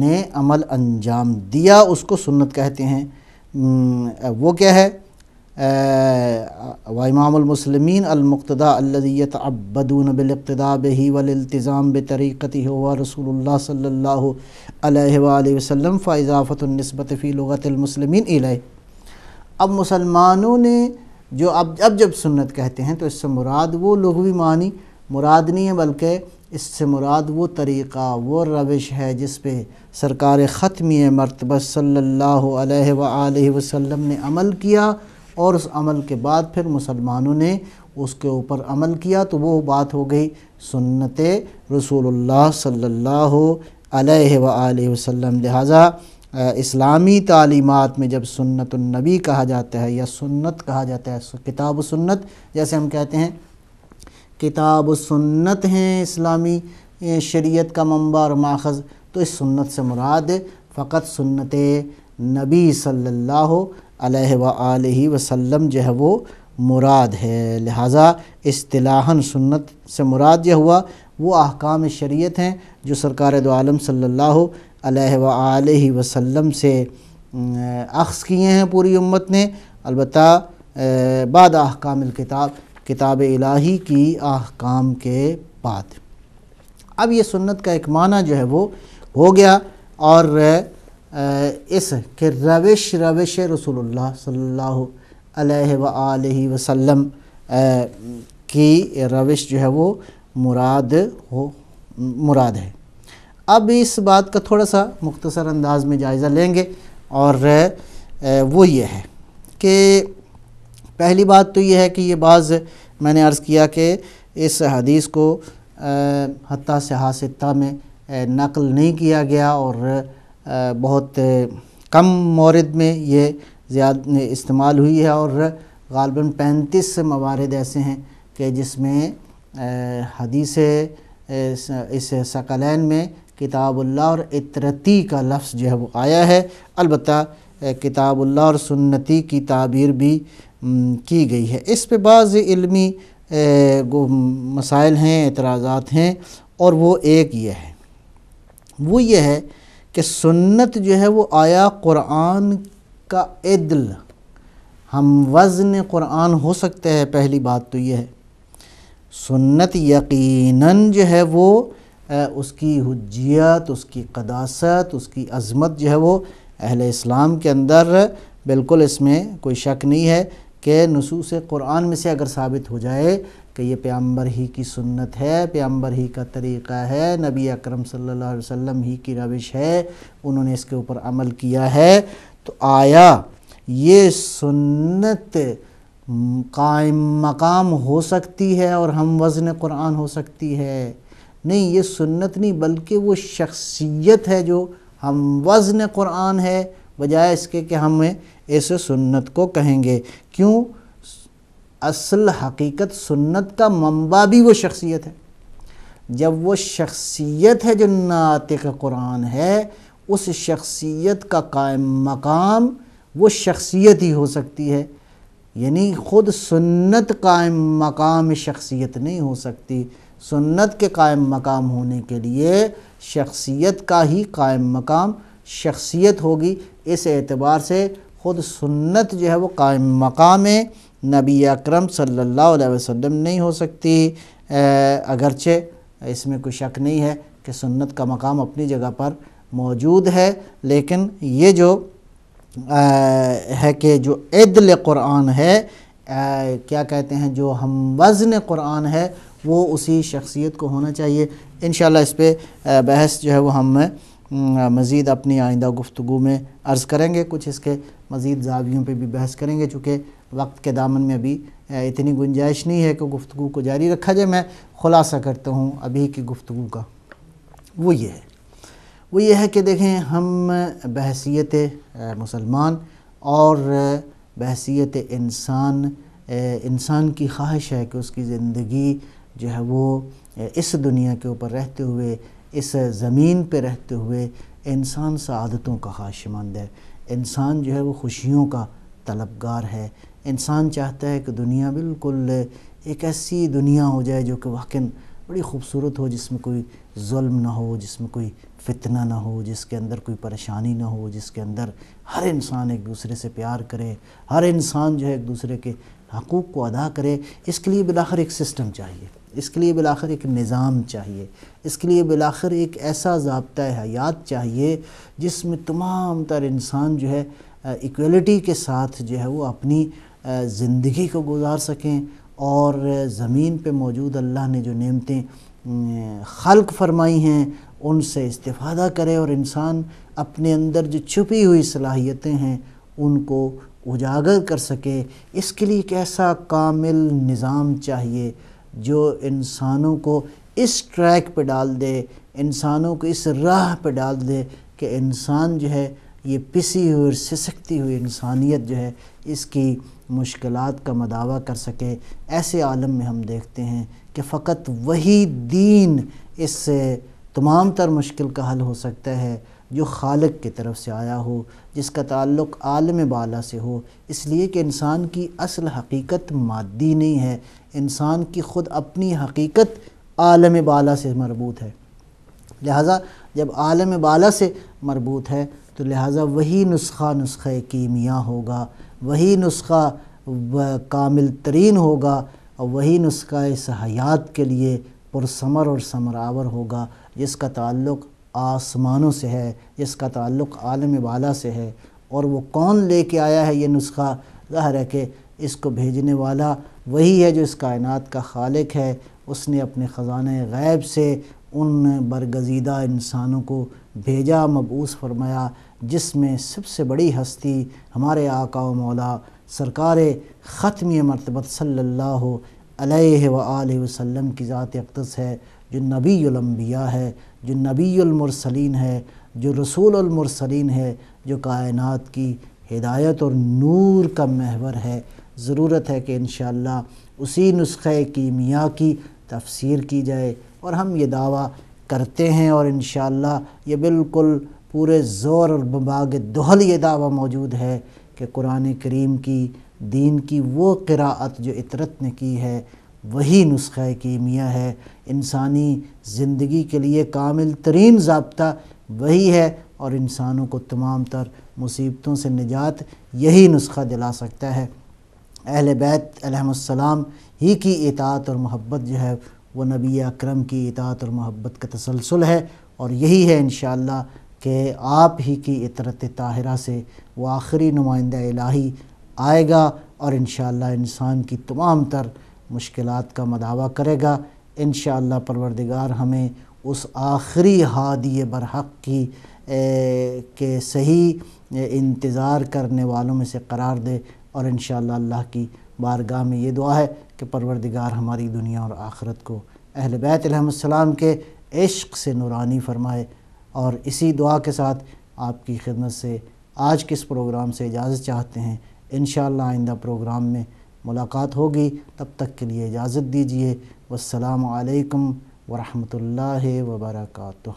S1: نے عمل انجام دیا، اس کو سنت کہتے ہیں۔ وہ کیا ہے؟ وامام المسلمین المقتدى الذي يتعبدون بالاقتداء به والالتزام بطریقته هو رسول اللہ صلی اللہ علیہ وآلہ وسلم فاضافۃ النسبۃ فی لغت المسلمین الیہ۔ اب مسلمانوں نے جو اب جب سنت کہتے ہیں تو اس سے مراد وہ لغوی معنی مراد نہیں ہے، بلکہ اس سے مراد وہ طریقہ، وہ روش ہے جس پہ سرکار ختمی مرتبہ صلی اللہ علیہ وآلہ وسلم نے عمل کیا، اور اس عمل کے بعد پھر مسلمانوں نے اس کے اوپر عمل کیا، تو وہ بات ہو گئی سنت رسول اللہ صلی اللہ علیہ وآلہ وسلم۔ لہٰذا اسلامی تعلیمات میں جب سنت النبی کہا جاتا ہے یا سنت کہا جاتا ہے، کتاب و سنت، جیسے ہم کہتے ہیں کتاب و سنت ہیں اسلامی شریعت کا منبع اور ماخذ، تو اس سنت سے مراد فقط سنت نبی صلی اللہ علیہ وآلہ وسلم جو ہے وہ مراد ہے۔ لہٰذا اصطلاحاً سنت سے مراد یہ ہوا وہ احکام شریعت ہیں جو سرکار دو عالم صلی اللہ علیہ وآلہ وسلم سے اخذ کیے ہیں پوری امت نے، البتہ بعد احکام کتاب الہی کی احکام کے بعد۔ اب یہ سنت کا ایک معنی جو ہے وہ ہو گیا، اور اس کے روش رسول اللہ صلی اللہ علیہ وآلہ وسلم کی روش جو ہے وہ مراد ہے۔ اب اس بات کا تھوڑا سا مختصر انداز میں جائزہ لیں گے، اور وہ یہ ہے کہ پہلی بات تو یہ ہے کہ یہ بعض میں نے عرض کیا کہ اس حدیث کو حتیٰ صحاح ستہ میں نقل نہیں کیا گیا، اور بہت کم مورد میں یہ زیادہ استعمال ہوئی ہے، اور غالباً 35 موارد ایسے ہیں کہ جس میں حدیث اس ثقلین میں کتاب اللہ اور اطرتی کا لفظ جو ہے وہ آیا ہے، البتہ کتاب اللہ اور سنتی کی تعبیر بھی کی گئی ہے۔ اس پہ بعض علمی مسائل ہیں، اعتراضات ہیں، اور وہ ایک یہ ہے کہ سنت جو ہے وہ آیا قرآن کا عدل ہم وزن قرآن ہو سکتا ہے؟ پہلی بات تو یہ ہے۔ سنت یقیناً جو ہے وہ اس کی حجیت، اس کی قداست، اس کی عظمت جو ہے وہ اہل اسلام کے اندر بالکل اس میں کوئی شک نہیں ہے کہ نصوص قرآن میں سے اگر ثابت ہو جائے کہ یہ پیغمبر ہی کی سنت ہے، پیغمبر ہی کا طریقہ ہے، نبی اکرم صلی اللہ علیہ وسلم ہی کی روش ہے، انہوں نے اس کے اوپر عمل کیا ہے، تو آیا یہ سنت قائم مقام ہو سکتی ہے اور ہم وزن قرآن ہو سکتی ہے؟ نہیں، یہ سنت نہیں بلکہ وہ شخصیت ہے جو ہم وزن قرآن ہے، بجائے اس کے کہ ہم اس سنت کو کہیں گے۔ کیوں؟ اصل حقیقت سنت کا منبع بھی وہ شخصیت ہے۔ جب وہ شخصیت ہے جو ناطق قرآن ہے، اس شخصیت کا قائم مقام وہ شخصیت ہی ہو سکتی ہے، یعنی خود سنت قائم مقام شخصیت نہیں ہو سکتی۔ سنت کے قائم مقام ہونے کے لیے شخصیت کا ہی قائم مقام شخصیت ہوگی۔ اس اعتبار سے خود سنت جو ہے وہ قائم مقام نبی اکرم صلی اللہ علیہ وسلم نہیں ہو سکتی، اگرچہ اس میں کوئی شک نہیں ہے کہ سنت کا مقام اپنی جگہ پر موجود ہے، لیکن یہ جو ہے کہ جو عدل قرآن ہے، کیا کہتے ہیں، جو ہم وزن قرآن ہے، وہ اسی شخصیت کو ہونا چاہیے۔ انشاءاللہ اس پہ بحث جو ہے وہ ہم مزید اپنی آئندہ گفتگو میں عرض کریں گے، کچھ اس کے مزید زاویوں پہ بھی بحث کریں گے، چونکہ وقت کے دامن میں ابھی اتنی گنجائش نہیں ہے کہ گفتگو کو جاری رکھا جائے۔ میں خلاصہ کرتا ہوں ابھی کی گفتگو کا، وہ یہ ہے کہ دیکھیں، ہم بحیثیت مسلمان اور بحیثیت انسان کی خواہش ہے کہ اس کی زندگی جو ہے وہ اس دنیا کے اوپر رہتے ہوئے، اس زمین پہ رہتے ہوئے انسان سعادتوں کا خواہش مند ہے، انسان جو ہے وہ خوشیوں کا طلبگار ہے۔ انسان چاہتا ہے کہ دنیا بالکل ایک ایسی دنیا ہو جائے جو کہ واقعاً بڑی خوبصورت ہو، جس میں کوئی ظلم نہ ہو، جس میں کوئی فتنہ نہ ہو، جس کے اندر کوئی پریشانی نہ ہو، جس کے اندر ہر انسان ایک دوسرے سے پیار کرے، ہر انسان جو ہے ایک دوسرے کے حقوق کو ادا کرے۔ اس کے لیے بالآخر ایک سسٹم چاہیے، اس کے لیے بالآخر ایک نظام چاہیے، اس کے لیے بالآخر ایک ایسا ضابطۂ حیات چاہیے جس میں تمام تر انسان جو ہے ایکویلٹی کے ساتھ جو ہے وہ اپنی زندگی کو گزار سکیں، اور زمین پہ موجود اللہ نے جو نعمتیں خلق فرمائی ہیں ان سے استفادہ کرے، اور انسان اپنے اندر جو چھپی ہوئی صلاحیتیں ہیں ان کو اجاگر کر سکے۔ اس کے لیے ایک ایسا کامل نظام چاہیے جو انسانوں کو اس ٹریک پہ ڈال دے، انسانوں کو اس راہ پہ ڈال دے کہ انسان جو ہے یہ پسی ہوئی اور سسکتی ہوئی انسانیت جو ہے اس کی مشکلات کا مداوع کر سکے۔ ایسے عالم میں ہم دیکھتے ہیں کہ فقط وہی دین اس سے تمام تر مشکل کا حل ہو سکتا ہے جو خالق کی طرف سے آیا ہو، جس کا تعلق عالم بالا سے ہو، اس لیے کہ انسان کی اصل حقیقت مادی نہیں ہے، انسان کی خود اپنی حقیقت عالم بالا سے مربوط ہے۔ لہٰذا جب عالم بالا سے مربوط ہے تو لہٰذا وہی نسخہ کیمیا ہوگا، وہی نسخہ کامل ترین ہوگا، اور وہی نسخہ اس حیات کے لیے پرثمر اور ثمرآور ہوگا، جس کا تعلق آسمانوں سے ہے، جس کا تعلق عالم بالا سے ہے۔ اور وہ کون لے کے آیا ہے یہ نسخہ؟ ظاہر ہے کہ اس کو بھیجنے والا وہی ہے جو اس کائنات کا خالق ہے۔ اس نے اپنے خزانہ غیب سے ان برگزیدہ انسانوں کو بھیجا، مبعوث فرمایا، جس میں سب سے بڑی ہستی ہمارے آقا و مولا سرکار ختمی مرتبت صلی اللہ علیہ وآلہ وسلم کی ذات اقدس ہے، جو نبی الانبیاء ہے، جو نبی المرسلین ہے، جو رسول المرسلین ہے، جو کائنات کی ہدایت اور نور کا محور ہے۔ ضرورت ہے کہ انشاءاللہ اسی نسخہ کیمیا کی تفسیر کی جائے، اور ہم یہ دعویٰ کرتے ہیں، اور انشاءاللہ یہ بالکل پورے زور اور بباغ دہل یہ دعویٰ موجود ہے کہ قرآن کریم کی دین کی وہ قراءت جو اطرت نے کی ہے وہی نسخہ کیمیا ہے۔ انسانی زندگی کے لیے کامل ترین ضابطہ وہی ہے، اور انسانوں کو تمام تر مصیبتوں سے نجات یہی نسخہ دلا سکتا ہے۔ اہل بیت علیہم السلام ہی کی اطاعت اور محبت جو ہے وہ نبی اکرم کی اطاعت اور محبت کا تسلسل ہے، اور یہی ہے انشاءاللہ کہ آپ ہی کی اطرت طاہرہ سے وہ آخری نمائندہ الہی آئے گا، اور انشاءاللہ انسان کی تمام تر مشکلات کا مداوع کرے گا۔ انشاءاللہ پروردگار ہمیں اس آخری ہادی برحق کی کہ صحیح انتظار کرنے والوں میں سے قرار دے، اور انشاءاللہ اللہ کی بارگاہ میں یہ دعا ہے کہ پروردگار ہماری دنیا اور آخرت کو اہل بیت علیہم السلام کے عشق سے نورانی فرمائے۔ اور اسی دعا کے ساتھ آپ کی خدمت سے آج کے اس پروگرام سے اجازت چاہتے ہیں۔ انشاءاللہ آئندہ پروگرام میں ملاقات ہوگی، تب تک کے لیے اجازت دیجیے۔ والسلام علیکم ورحمۃ اللہ وبرکاتہ۔